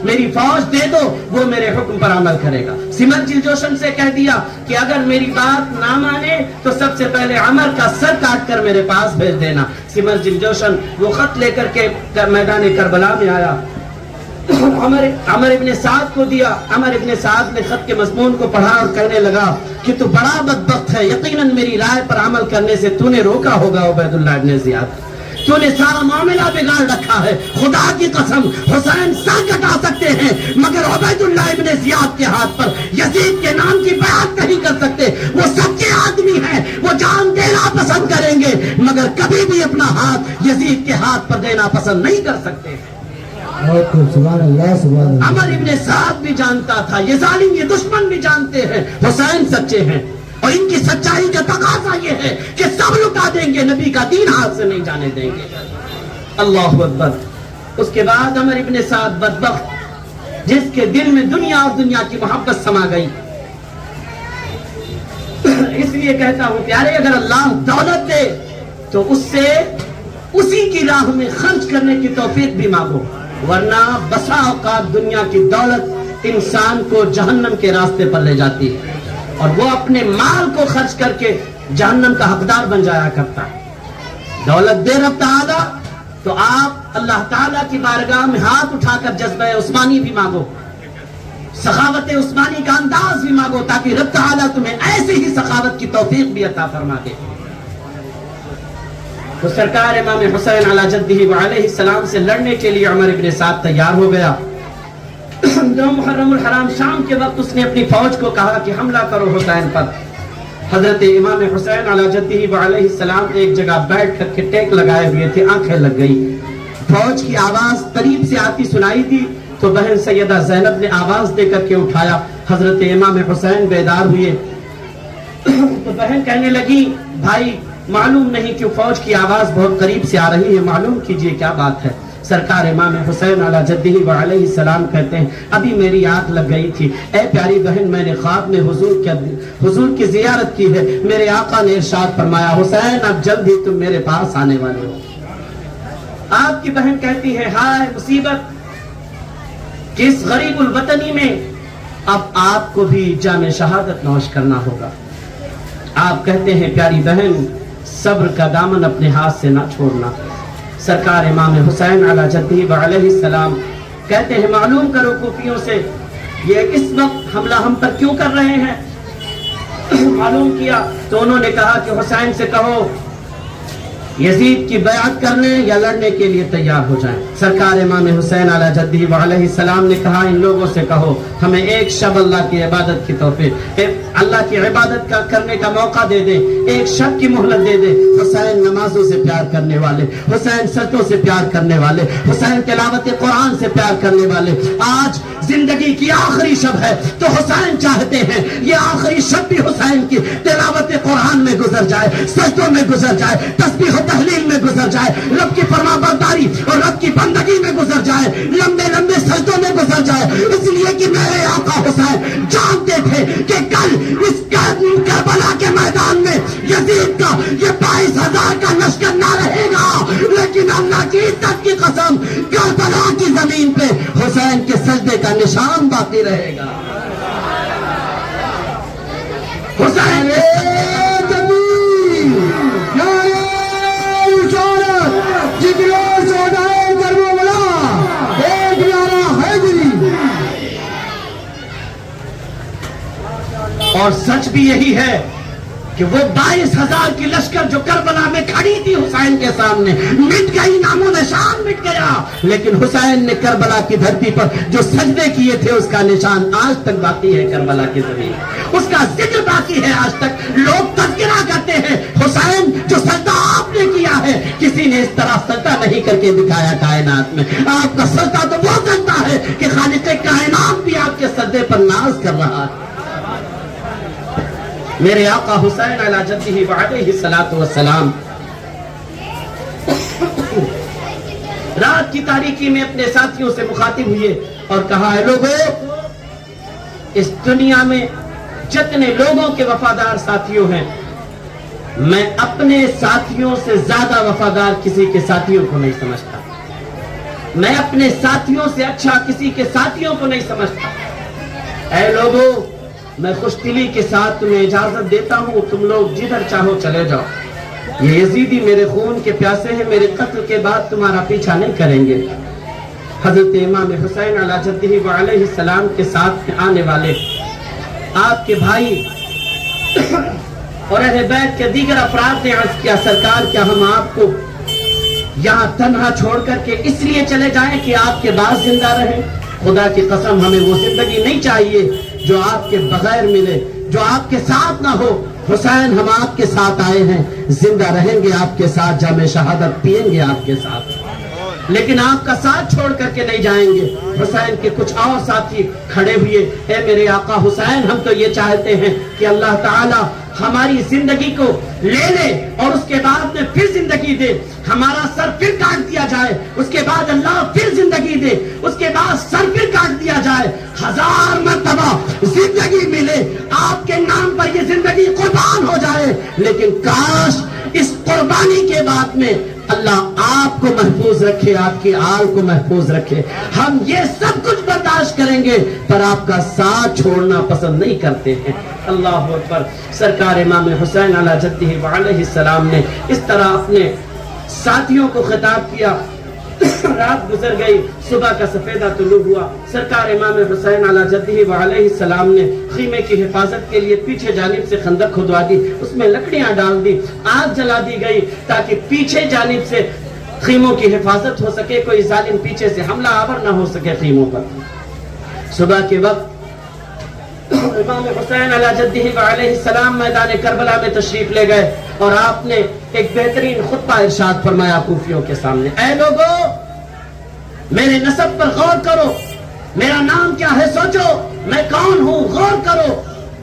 A: میری فوج دے دو، وہ میرے حکم پر عمل کرے گا۔ سمر جلجوشن سے کہہ دیا کہ اگر میری بات نہ مانے تو سب سے پہلے عمر کا سر کاٹ کر میرے پاس بھیج دینا۔ سمر جلجوشن وہ خط لے کر کے میدان کربلا میں آیا، عمر ابن سعد کو دیا۔ عمر ابن سعد نے خط کے مضمون کو پڑھا اور کہنے لگا کہ تو بڑا بدبخت ہے، یقیناً میری رائے پر عمل کرنے سے تو نے روکا ہوگا عبید اللہ ابن زیاد، تو نے سارا معاملہ بگاڑ رکھا ہے، خدا کی قسم حسین سر کٹا سکتے ہیں مگر عبید اللہ ابن زیاد کے ہاتھ پر یزید کے نام کی بیعت نہیں کر سکتے، وہ سچے آدمی ہیں، وہ جان دینا پسند کریں گے مگر کبھی بھی اپنا ہاتھ یزید کے ہاتھ پر دینا پسند نہیں کر سکتے۔
B: بہت خوب، سبحان اللہ سبحان اللہ۔
A: عمر ابن سعد بھی جانتا تھا، یہ ظالم یہ دشمن بھی جانتے ہیں حسین سچے ہیں اور ان کی سچائی کا تقاضا یہ ہے کہ سب لٹا دیں گے، نبی کا دین ہاتھ سے نہیں جانے دیں گے۔ اللہ اکبر۔ اس کے بعد عمر ابن سعد بدبخت جس کے دل میں دنیا اور دنیا کی محبت سما گئی، اس لیے کہتا ہوں پیارے اگر اللہ دولت دے تو اس سے اسی کی راہ میں خرچ کرنے کی توفیق بھی مانگو، ورنہ بسا اوقات دنیا کی دولت انسان کو جہنم کے راستے پر لے جاتی ہے اور وہ اپنے مال کو خرچ کر کے جہنم کا حقدار بن جایا کرتا ہے۔ دولت دے رب تعالیٰ تو آپ اللہ تعالیٰ کی بارگاہ میں ہاتھ اٹھا کر جذبہ عثمانی بھی مانگو، سخاوت عثمانی کا انداز بھی مانگو تاکہ رب تعالیٰ تمہیں ایسی ہی سخاوت کی توفیق بھی عطا فرما دے۔ تو سرکار امام حسین علی جدہ وعلیہ السلام سے لڑنے کے لیے عمر ابن سعد تیار ہو گیا۔ 9 محرم الحرام شام کے وقت اس نے اپنی فوج کو کہا کہ حملہ کرو حسین پر۔ حضرت امام حسین علی جدہ وعلیہ السلام ایک جگہ بیٹھ کر کے ٹیک لگائے ہوئے تھے، آنکھیں لگ گئی، فوج کی آواز قریب سے آتی سنائی دی تو بہن سیدہ زینب نے آواز دے کر کے اٹھایا، حضرت امام حسین بیدار ہوئے تو بہن کہنے لگی بھائی معلوم نہیں کہ فوج کی آواز بہت قریب سے آ رہی ہے، معلوم کیجئے کیا بات ہے۔ سرکار امام حسین علی جدہ وعلیہ السلام کہتے ہیں ابھی میری آنکھ لگ گئی تھی، اے پیاری بہن میں نے خواب میں حضور کی زیارت کی ہے، میرے آقا نے ارشاد فرمایا حسین اب جلد ہی تم میرے پاس آنے والے ہو۔ آپ کی بہن کہتی ہے ہائے مصیبت، کہ اس غریب الوطنی میں اب آپ کو بھی جام شہادت نوش کرنا ہوگا۔ آپ کہتے ہیں پیاری بہن صبر کا دامن اپنے ہاتھ سے نہ چھوڑنا۔ سرکار امام حسین علیہ جدہ و علیہ السلام کہتے ہیں معلوم کرو کوفیوں سے یہ اس وقت حملہ ہم پر کیوں کر رہے ہیں۔ معلوم کیا تو انہوں نے کہا کہ حسین سے کہو یزید کی بیعت کرنے یا لڑنے کے لیے تیار ہو جائیں۔ سرکار امام حسین علیہ جدہ و علیہ السلام نے کہا ان لوگوں سے کہو ہمیں ایک شب اللہ کی عبادت کی توفیق، اللہ کی عبادت کا کرنے کا موقع دے دیں، ایک شب کی مہلت دے دیں۔ حسین نمازوں سے پیار کرنے والے، حسین سجدوں سے پیار کرنے والے، حسین تلاوت قرآن سے پیار کرنے والے، آج زندگی کی آخری شب ہے تو حسین چاہتے ہیں یہ آخری شب بھی حسین کی تلاوت قرآن میں گزر جائے، سجدوں میں گزر جائے، تسبیح و تحلیل میں گزر جائے، رب کی فرما برداری اور رب کی بندگی میں گزر جائے، لمبے لمبے سجدوں میں گزر جائے، اس لیے کہ میرے آقا حسین جانتے تھے کہ کل اس کربلا کے میدان میں یزید کا یہ 22,000 کا لشکر نہ رہے گا، لیکن اللہ کی عزت کی قسم کربلا کی زمین پہ حسین کے سجدے کا نشان باقی رہے گا۔ حسین اور سچ بھی یہی ہے کہ وہ 22,000 کی لشکر جو کربلا میں کھڑی تھی حسین کے سامنے مٹ گئی، نام و نشان مٹ گیا، لیکن حسین نے کربلا کی دھرتی پر جو سجدے کیے تھے اس کا نشان آج تک باقی ہے۔ کربلا کی زمین اس کا ذکر باقی ہے آج تک، لوگ تذکرہ کرتے ہیں حسین جو سجدہ آپ نے کیا ہے کسی نے اس طرح سجدہ نہیں کر کے دکھایا کائنات میں۔ آپ کا سجدہ تو وہ سجدہ ہے کہ خالق کائنات بھی آپ کے سجدے پر ناز کر رہا ہے۔ میرے آقا حسین علیہ جدہ و علیہ السلام رات کی تاریکی میں اپنے ساتھیوں سے مخاطب ہوئے اور کہا ہے لوگوں اس دنیا میں جتنے لوگوں کے وفادار ساتھیوں ہیں میں اپنے ساتھیوں سے زیادہ وفادار کسی کے ساتھیوں کو نہیں سمجھتا، میں اپنے ساتھیوں سے اچھا کسی کے ساتھیوں کو نہیں سمجھتا۔ اے لوگوں میں خوش دلی کے ساتھ تمہیں اجازت دیتا ہوں، تم لوگ جدھر چاہو چلے جاؤ، یہ یزیدی میرے خون کے پیاسے ہیں، میرے قتل کے بعد تمہارا پیچھا نہیں کریں گے۔ حضرت امام حسین علیہ جدہ و علیہ السلام کے ساتھ آنے والے آپ کے بھائی اور اہل بیت کے دیگر افراد نے عرض کیا سرکار کیا ہم آپ کو یہاں تنہا چھوڑ کر کے اس لیے چلے جائیں کہ آپ کے بعد زندہ رہیں؟ خدا کی قسم ہمیں وہ زندگی نہیں چاہیے جو آپ کے بغیر ملے، جو آپ کے ساتھ نہ ہو۔ حسین ہم آپ کے ساتھ آئے ہیں، زندہ رہیں گے آپ کے ساتھ، جام شہادت پئیں گے آپ کے ساتھ، لیکن آپ کا ساتھ چھوڑ کر کے نہیں جائیں گے۔ حسین کے کچھ اور ساتھی کھڑے ہوئے، اے میرے آقا حسین ہم تو یہ چاہتے ہیں کہ اللہ تعالی ہماری زندگی کو لے لے اور اس کے بعد میں پھر زندگی دے، ہمارا سر پھر کاٹ دیا جائے، اس کے بعد اللہ پھر زندگی دے، اس کے بعد سر پھر کاٹ دیا جائے، 1000 مرتبہ زندگی ملے، آپ کے نام پر یہ زندگی قربان ہو جائے، لیکن کاش اس قربانی کے بعد میں اللہ آپ کو محفوظ رکھے، آپ کی آل کو محفوظ رکھے۔ ہم یہ سب کچھ برداشت کریں گے پر آپ کا ساتھ چھوڑنا پسند نہیں کرتے ہیں۔ اللہ اکبر۔ سرکار امام حسین علیہ جدہ و علیہ السلام نے اس طرح اپنے ساتھیوں کو خطاب کیا۔ رات گزر گئی، صبح کا سفیدہ طلوع ہوا، سرکار امام حسین علیہ جدہ و علیہ السلام نے خیمے کی حفاظت کے لیے پیچھے جانب سے خندق کھدوا دی، اس میں لکڑیاں ڈال دی، آگ جلا دی گئی تاکہ پیچھے جانب سے خیموں کی حفاظت ہو سکے، کوئی ظالم پیچھے سے حملہ آور نہ ہو سکے خیموں پر۔ صبح کے وقت امام حسین علیہ جدہ و علیہ السلام میدان کربلا میں تشریف لے گئے اور آپ نے ایک بہترین خطبہ ارشاد فرمایا کوفیوں کے سامنے، اے لوگو میرے نسب پر غور کرو، میرا نام کیا ہے سوچو، میں کون ہوں غور کرو،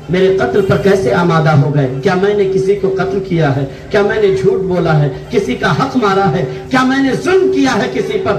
A: میرے قتل پر کیسے آمادہ ہو گئے؟ کیا میں نے کسی کو قتل کیا ہے؟ کیا میں نے جھوٹ بولا ہے؟ کسی کا حق مارا ہے؟ کیا میں نے ظلم کیا ہے کسی پر؟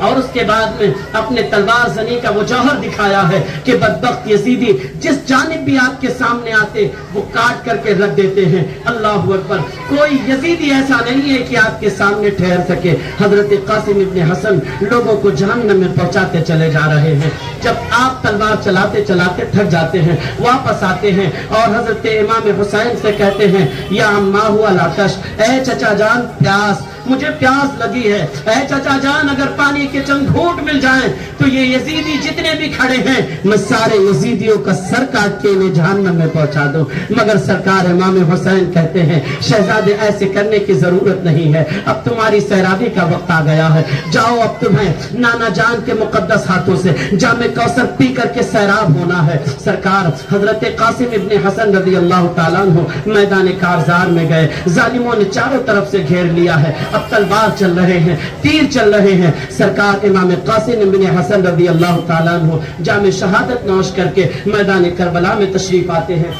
A: اور اس کے بعد میں اپنے تلوار زنی کا وہ جوہر دکھایا ہے کہ بدبخت یزیدی جس جانب بھی آپ کے سامنے آتے وہ کاٹ کر کے رکھ دیتے ہیں. اللہ اکبر. کوئی یزیدی ایسا نہیں ہے کہ آپ کے سامنے ٹھہر سکے. حضرت قاسم ابن حسن لوگوں کو جہنم میں پہنچاتے چلے جا رہے ہیں. جب آپ تلوار چلاتے چلاتے تھک جاتے ہیں واپس آتے ہیں اور حضرت امام حسین سے کہتے ہیں یا اماں ہوا العطش، اے چچا جان پیاس، مجھے پیاس لگی ہے، اے چچا جان اگر پانی کے چند گھونٹ مل جائیں تو یہ یزیدی جتنے بھی کھڑے ہیں میں سارے یزیدیوں کا سر کاٹ کے انہیں جہنم میں پہنچا دوں. مگر سرکار امام حسین کہتے ہیں شہزادے ایسے کرنے کی ضرورت نہیں ہے، اب تمہاری سیرابی کا وقت آ گیا ہے، جاؤ اب تمہیں نانا جان کے مقدس ہاتھوں سے جام کوثر پی کر کے سیراب ہونا ہے. سرکار حضرت قاسم ابن حسن رضی اللہ تعالیٰ عنہ میدان کارزار میں گئے. ظالموں نے چاروں طرف سے گھیر لیا ہے، اب تلوار چل رہے ہیں، تیر چل رہے ہیں. سرکار امام قاسم ابن حسن رضی اللہ تعالیٰ عنہ جام شہادت نوش کر کے میدان کربلا میں تشریف آتے ہیں.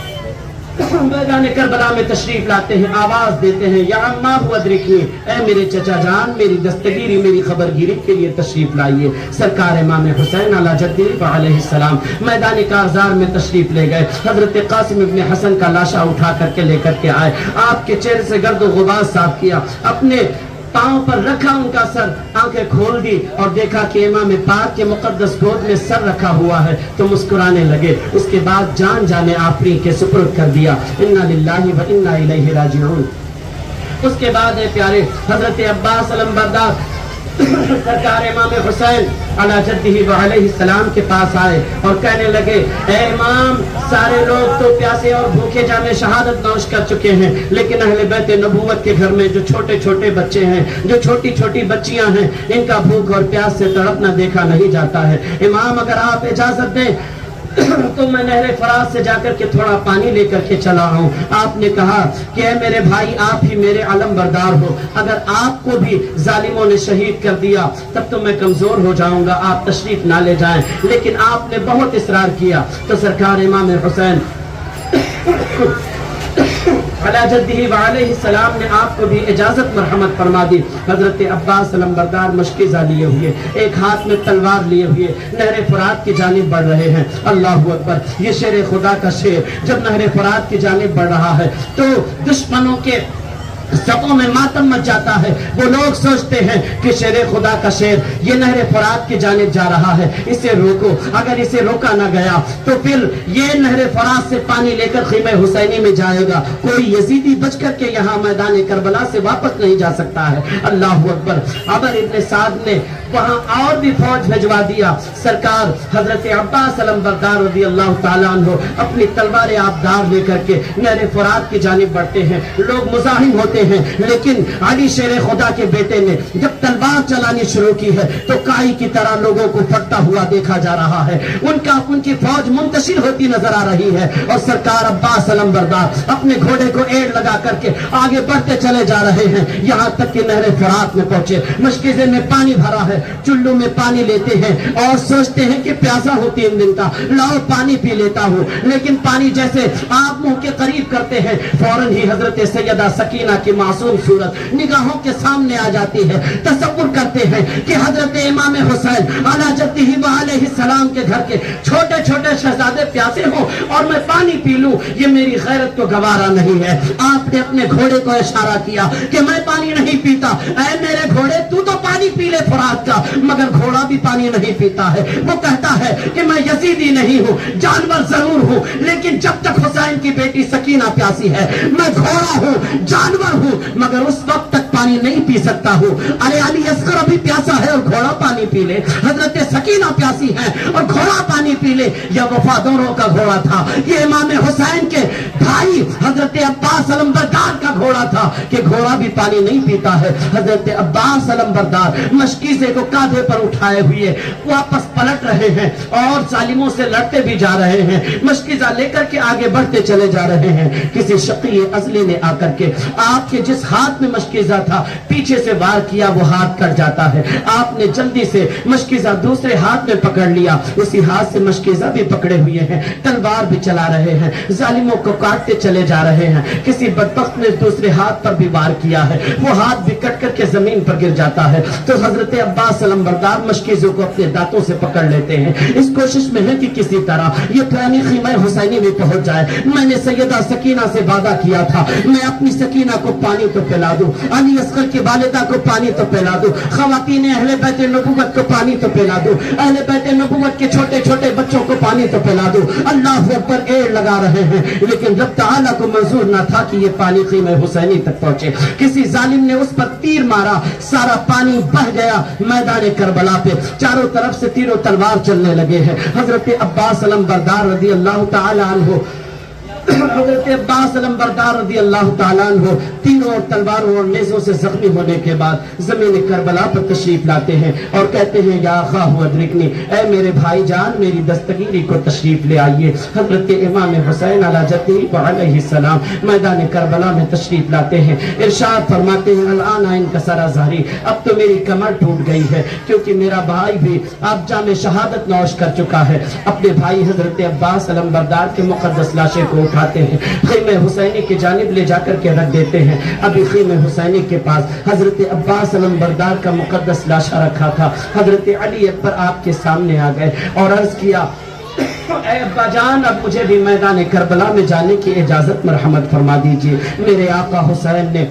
A: میدان کربلا میں تشریف لاتے ہیں، آواز دیتے ہیں یا اماں ادرکنی، اے میرے چچا جان میری دستگیری میری خبرگیری کے لیے تشریف لائیے. سرکار امام حسین علیہ جدہ علیہ السلام میدان کارزار میں تشریف لے گئے. حضرت قاسم ابن حسن کا لاشا اٹھا کر کے لے کر کے آئے، آپ کے چہرے سے گرد و غبار صاف کیا، اپنے پاؤں پر رکھا ان کا سر، آنکھیں کھول دی اور دیکھا کہ امام پاک کے مقدس گود میں سر رکھا ہوا ہے تو مسکرانے لگے. اس کے بعد جان جانے آفری کے سپرد کر دیا. انا للہ و انا الیہ راجعون. اس کے بعد پیارے حضرت عباس علمبردار سرکار امام حسین علی جدہ علیہ السلام کے پاس آئے اور کہنے لگے اے امام سارے لوگ تو پیاسے اور بھوکے جام شہادت نوش کر چکے ہیں، لیکن اہل بیت نبوت کے گھر میں جو چھوٹے چھوٹے بچے ہیں، جو چھوٹی چھوٹی بچیاں ہیں، ان کا بھوک اور پیاس سے تڑپنا دیکھا نہیں جاتا ہے. امام اگر آپ اجازت دیں تو میں نہر فرات سے جا کر کے تھوڑا پانی لے کر کے چلا ہوں. آپ نے کہا کہ اے میرے بھائی آپ ہی میرے علم بردار ہو، اگر آپ کو بھی ظالموں نے شہید کر دیا تب تو میں کمزور ہو جاؤں گا، آپ تشریف نہ لے جائیں. لیکن آپ نے بہت اصرار کیا تو سرکار امام حسین علی جدہ وعلیہ السلام نے آپ کو بھی اجازت مرحمت فرما دی. حضرت عباس علمبردار مشکیزہ لیے ہوئے، ایک ہاتھ میں تلوار لیے ہوئے نہر فرات کی جانب بڑھ رہے ہیں. اللہ اکبر. یہ شیر خدا کا شیر جب نہر فرات کی جانب بڑھ رہا ہے تو دشمنوں کے سبوں میں ماتم مچ جاتا ہے. وہ لوگ سوچتے ہیں کہ شیر خدا کا شیر یہ نہر فرات کی جانب جا رہا ہے، اسے روکو. اگر اسے روکا نہ گیا تو پھر یہ نہر فرات سے پانی لے کر خیمہ حسینی میں جائے گا، کوئی یزیدی بچ کر کے یہاں میدان کربلا سے واپس نہیں جا سکتا ہے. اللہ اکبر. عمر ابن سعد نے وہاں اور بھی فوج بھجوا دیا. سرکار حضرت عباس علمبردار رضی اللہ تعالیٰ عنہ اپنی تلوار آبدار لے کر کے نہر فرات کی جانب بڑھتے ہیں. لوگ مزاحم ہوتے ہیں، لیکن علی شیر خدا کے بیٹے نے جب تلوار چلانی شروع کی ہے تو کائی کی طرح لوگوں کو پھٹتا ہوا دیکھا جا رہا ہے. ان کی فوج منتشر ہوتی نظر آ رہی ہے اور سرکار عباس علمبردار اپنے گھوڑے کو ایڑ لگا کر کے آگے بڑھتے چلے جا رہے ہیں، یہاں تک کہ نہر فرات میں پہنچے. مشکیزے میں پانی بھرا ہے، چلو میں پانی لیتے ہیں اور سوچتے ہیں کہ پیاسا ہو 3 دن کا، لاؤ پانی پی لیتا ہوں. لیکن پانی جیسے آپ منہ کے قریب کرتے ہیں فوراً ہی حضرت سیدہ سکینہ کی معصوم صورت نگاہوں کے سامنے آ جاتی ہے. تصور کرتے ہیں کہ حضرت امام حسین علی جدہ علیہ السلام کے گھر کے چھوٹے چھوٹے شہزادے پیاسے ہوں اور میں پانی پی لوں، یہ میری غیرت کو گوارا نہیں ہے. آپ نے اپنے گھوڑے کو اشارہ کیا کہ میں پانی نہیں پیتا. اے میرے گھوڑے تو پانی پی لے فرات کا. مگر گھوڑا بھی پانی نہیں پیتا ہے. وہ کہتا ہے کہ میں یزیدی نہیں ہوں، جانور ضرور ہوں، لیکن جب تک حسین کی بیٹی سکینہ پیاسی ہے میں گھوڑا ہوں، جانور ہوں، مگر اس وقت تک پانی نہیں پی سکتا ہوں. ارے علی اصغر ابھی پیاسا ہے اور گھوڑا پانی پی لے، حضرت سکینہ پیاسی ہے اور گھوڑا پانی پی لے. یہ وفاداروں کا گھوڑا تھا، یہ امام حسین کے بھائی حضرت عباس علمبردار کا گھوڑا تھا کہ گھوڑا بھی پانی نہیں پیتا ہے. حضرت عباس علمبردار مشکیزے کو کاندھے پر اٹھائے ہوئے واپس پلٹ رہے ہیں اور ظالموں سے لڑتے بھی جا رہے ہیں. مشکیزہ لے کر کے آگے بڑھتے چلے جا رہے ہیں. کسی شقی ازلی نے آ کر کے آپ کے جس ہاتھ میں مشکیزہ تھا پیچھے سے وار کیا، وہ ہاتھ کٹ جاتا ہے. آپ نے جلدی سے مشکیزہ دوسرے ہاتھ میں پکڑ لیا، اسی ہاتھ سے مشکیزہ بھی پکڑے ہوئے ہیں، تلوار بھی چلا رہے ہیں، ظالموں کو کاٹتے چلے جا رہے رہے ہیں، کسی بدبخت نے دوسرے ہاتھ پر بھی وار کیا ہے، وہ ہاتھ بھی کٹ کر کے زمین پر گر جاتا ہے تو حضرت عباس علمبردار مشکیزوں کو اپنے دانتوں سے پکڑ لیتے ہیں، اس کوشش میں ہے کہ کسی طرح یہ پرانی خیمہ حسینی میں پہنچ جائے۔ میں نے سیدہ سکینہ سے وعدہ کیا تھا میں اپنی سکینہ کو پانی تو پلا دوں، علی اصغر کی والدہ کو پانی تو پلا دوں، خواتین اہل بیت نبوت کو پانی تو پلا دوں، اہل بیت نبوت کے چھوٹے چھوٹے بچوں کو پانی تو پلا دوں۔ اللہ اکبر ایڑ لگا رہے ہیں، لیکن رب تعالیٰ کو منظور نہ تھا کہ یہ پانی خیمہ حسینی تک پہنچے۔ کسی ظالم نے اس پر تیر مارا، سارا پانی بہ گیا میدان کربلا پہ، چاروں طرف سے تیر و تلوار چلنے لگے ہیں۔ حضرت عباس علمبردار رضی اللہ تعالی عنہ حضرت عباس علمبردار رضی اللہ تعالیٰ عنہ تیروں اور تلواروں اور نیزوں سے زخمی ہونے کے بعد زمین کربلا پر تشریف لاتے ہیں اور کہتے ہیں یا خواہ ادرکنی، اے میرے بھائی جان میری دستگیری کو تشریف لے آئیے۔ حضرت امام حسین علی جدہ علیہ السلام میدان کربلا میں تشریف لاتے ہیں، ارشاد فرماتے ہیں الآن انکسر ظہری، اب تو میری کمر ٹوٹ گئی ہے کیونکہ میرا بھائی بھی اب جام شہادت نوش کر چکا ہے۔ اپنے بھائی حضرت عباس علمبردار کے مقدس لاشے کو اٹھاتے ہیں، خیمہ حسینی کی جانب لے جا کر کے رکھ دیتے ہیں۔ ابھی خیمہ حسینی کے پاس حضرت عباس علمبردار کا مقدس لاشا رکھا تھا، حضرت علی اکبر آپ کے سامنے آ گئے اور عرض کیا اے ابا جان اب مجھے بھی میدان کربلا میں جانے کی اجازت مرحمت فرما دیجئے۔ میرے آقا حسین نے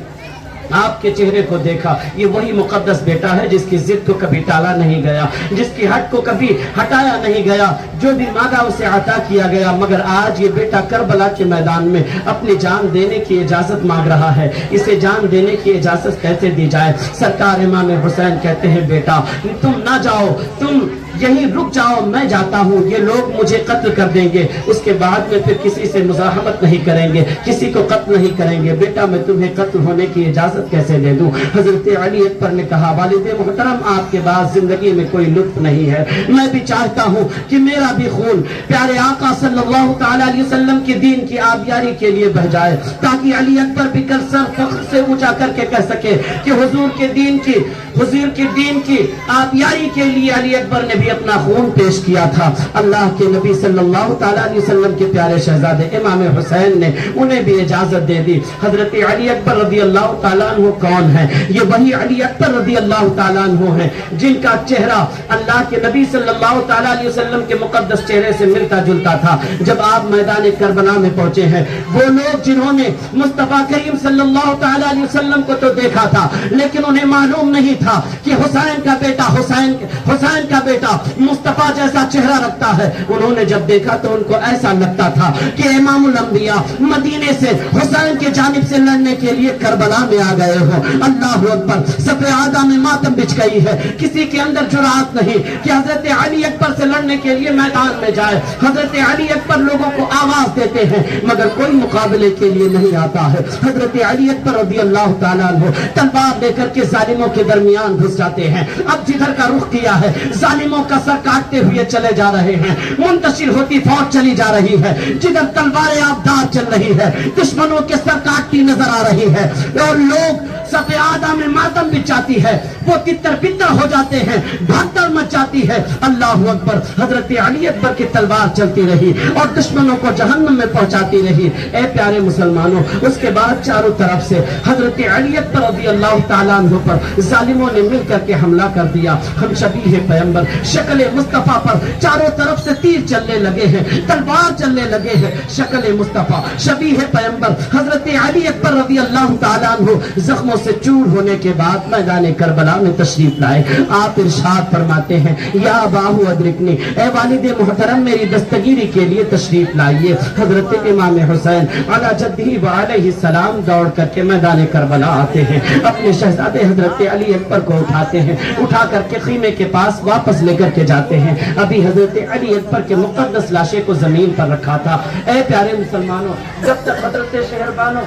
A: آپ کے چہرے کو دیکھا، یہ وہی مقدس بیٹا ہے جس کی ضد کو کبھی ٹالا نہیں گیا، جس کی حق کو کبھی ہٹایا نہیں گیا، جو بھی مانگا اسے عطا کیا گیا، مگر آج یہ بیٹا کربلا کے میدان میں اپنی جان دینے کی اجازت مانگ رہا ہے، اسے جان دینے کی اجازت کیسے دی جائے؟ سرکار امام حسین کہتے ہیں بیٹا تم نہ جاؤ، تم یہیں رک جاؤ، میں جاتا ہوں، یہ لوگ مجھے قتل کر دیں گے، اس کے بعد میں پھر کسی سے مزاحمت نہیں کریں گے، کسی کو قتل نہیں کریں گے، بیٹا میں تمہیں قتل ہونے کی اجازت کیسے دے دوں؟ حضرت علی اکبر نے کہا والد محترم آپ کے بعد زندگی میں کوئی لطف نہیں ہے، میں بھی چاہتا ہوں کہ میرا بھی خون پیارے آقا صلی اللہ تعالی علیہ وسلم کی دین کی آبیاری کے لیے بہ جائے، تاکہ علی اکبر بھی کر سر فخر سے اونچا کر کے کہہ سکے کہ حضور کے دین کی آبیاری کے لیے علی اکبر نے بھی اپنا خون پیش کیا تھا۔ اللہ کے نبی صلی اللہ تعالی علیہ وسلم کے پیارے شہزادے امام حسین نے انہیں بھی اجازت دے دی۔ حضرت علی اکبر رضی اللہ تعالیٰ عنہ کون ہیں؟ یہ وہی علی اکبر رضی اللہ تعالیٰ عنہ ہیں جن کا چہرہ اللہ کے نبی صلی اللہ تعالی علیہ وسلم کے مقدس چہرے سے ملتا جلتا تھا۔ جب آپ میدان کربلا میں پہنچے ہیں، وہ لوگ جنہوں نے مصطفیٰ کریم صلی اللہ تعالی علیہ وسلم کو تو دیکھا تھا لیکن انہیں معلوم نہیں تھا کہ حسین کا بیٹا مصطفیٰ جیسا چہرہ رکھتا ہے، انہوں نے جب دیکھا تو ان کو ایسا لگتا تھا کہ امام الانبیاء مدینے سے حسین کی جانب سے لڑنے کے لیے کربلا میں آ گئے ہوں۔ اللہ اکبر، صف عادہ میں ماتم بچھ گئی ہے، کسی کے اندر جرات نہیں کہ حضرت علی اکبر سے لڑنے کے لیے میدان میں جائے۔ حضرت علی اکبر لوگوں کو آواز دیتے ہیں مگر کوئی مقابلے کے لیے نہیں آتا ہے۔ حضرت علی اکبر رضی اللہ تعالیٰ عنہ تلوار لے کر کے ظالموں کے درمیان گھس جاتے ہیں، اب جدھر کا رخ کیا ہے ظالموں کا سر کاٹتے ہوئے چلے جا رہے ہیں، منتشر ہوتی فوج چلی جا رہی ہے، جدھر تلواریں آبدار چل رہی ہے، دشمنوں کے سر کاٹتی نظر آ رہی ہے اور لوگ صف عادہ میں ماتم بچاتی ہے، وہ تتر بتر ہو جاتے ہیں، بھگدڑ مچ جاتی ہے۔ اللہ اکبر، حضرت علی اکبر کی تلوار چلتی رہی اور دشمنوں کو جہنم میں پہنچاتی رہی۔ اے پیارے مسلمانوں، اس کے بعد چاروں طرف سے حضرت علی اکبر رضی اللہ تعالیٰ عنہ پر ظالموں نے مل کر کے حملہ کر دیا۔ ہم شبیہ پیغمبر شکل مصطفیٰ پر چاروں طرف سے تیر چلنے لگے ہیں، تلوار چلنے لگے ہیں، شکل مصطفیٰ شبیہ پیغمبر حضرت علی اکبر رضی اللہ تعالیٰ عنہ زخموں سے چور ہونے کے بعد میدان کربلا میں تشریف لائے۔ آپ ارشاد فرماتے ہیں یا اباہو ادرکنی، اے والد محترم میری دستگیری کے لیے تشریف لائیے۔ حضرت امام حسین علی جدہ وعلیہ السلام دوڑ کر کے میدان کربلا آتے ہیں، اپنے شہزادے حضرت علی اکبر کو اٹھاتے ہیں، اٹھا کر کے خیمے کے پاس واپس لے کر کے جاتے ہیں۔ ابھی حضرت علی اکبر کے مقدس لاشے کو زمین پر رکھا تھا۔ اے پیارے مسلمانوں، جب تک حضرت شہربانوں،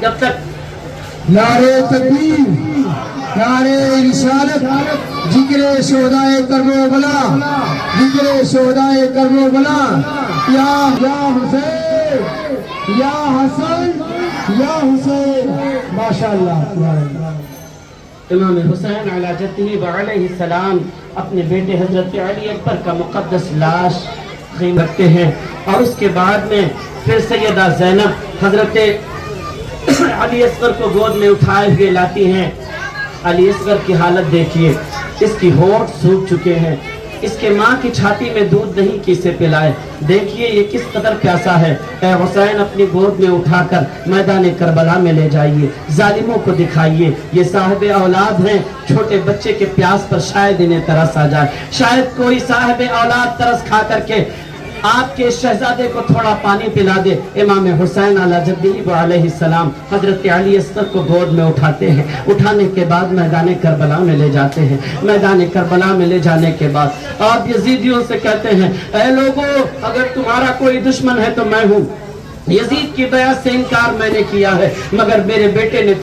A: جب تک
B: نعرے تکبیر، نعرے رسالت، ذکر شہدائے کربلا، ذکر شہدائے کربلا، یا حسین، یا حسن، یا حسین، ماشاءاللہ۔
A: امام حسین علی جدہ وعلیہ السلام اپنے بیٹے حضرت علی اکبر کا مقدس لاش خیم رکھتے ہیں اور اس کے بعد میں پھر سیدہ زینب حضرت علی اصغر کو گود میں اٹھائے ہوئے لاتی ہیں. علی اصغر کی حالت دیکھیے, اس کی ہونٹ سوکھ چکے ہیں, اس کے ماں کی چھاتی میں دودھ نہیں کسے پلائے. دیکھیے یہ کس قدر پیاسا ہے. اے حسین اپنی گود میں اٹھا کر میدان کربلا میں لے جائیے, ظالموں کو دکھائیے یہ صاحب اولاد ہیں. چھوٹے بچے کے پیاس پر شاید انہیں ترس آ جائے, شاید کوئی صاحب اولاد ترس کھا کر کے آپ کے شہزادے کو تھوڑا پانی پلا دے. امام حسین علیہ جدہ علیہ السلام حضرت علی اصغر کو گود میں اٹھاتے ہیں. اٹھانے کے بعد میدان کربلا میں لے جاتے ہیں. میدان کربلا میں لے جانے کے بعد آپ یزیدیوں سے کہتے ہیں, اے لوگو اگر تمہارا کوئی دشمن ہے تو میں ہوں. یزید کی بیعت سے انکار میں نے کیا ہے, مگر میرے بیٹے نے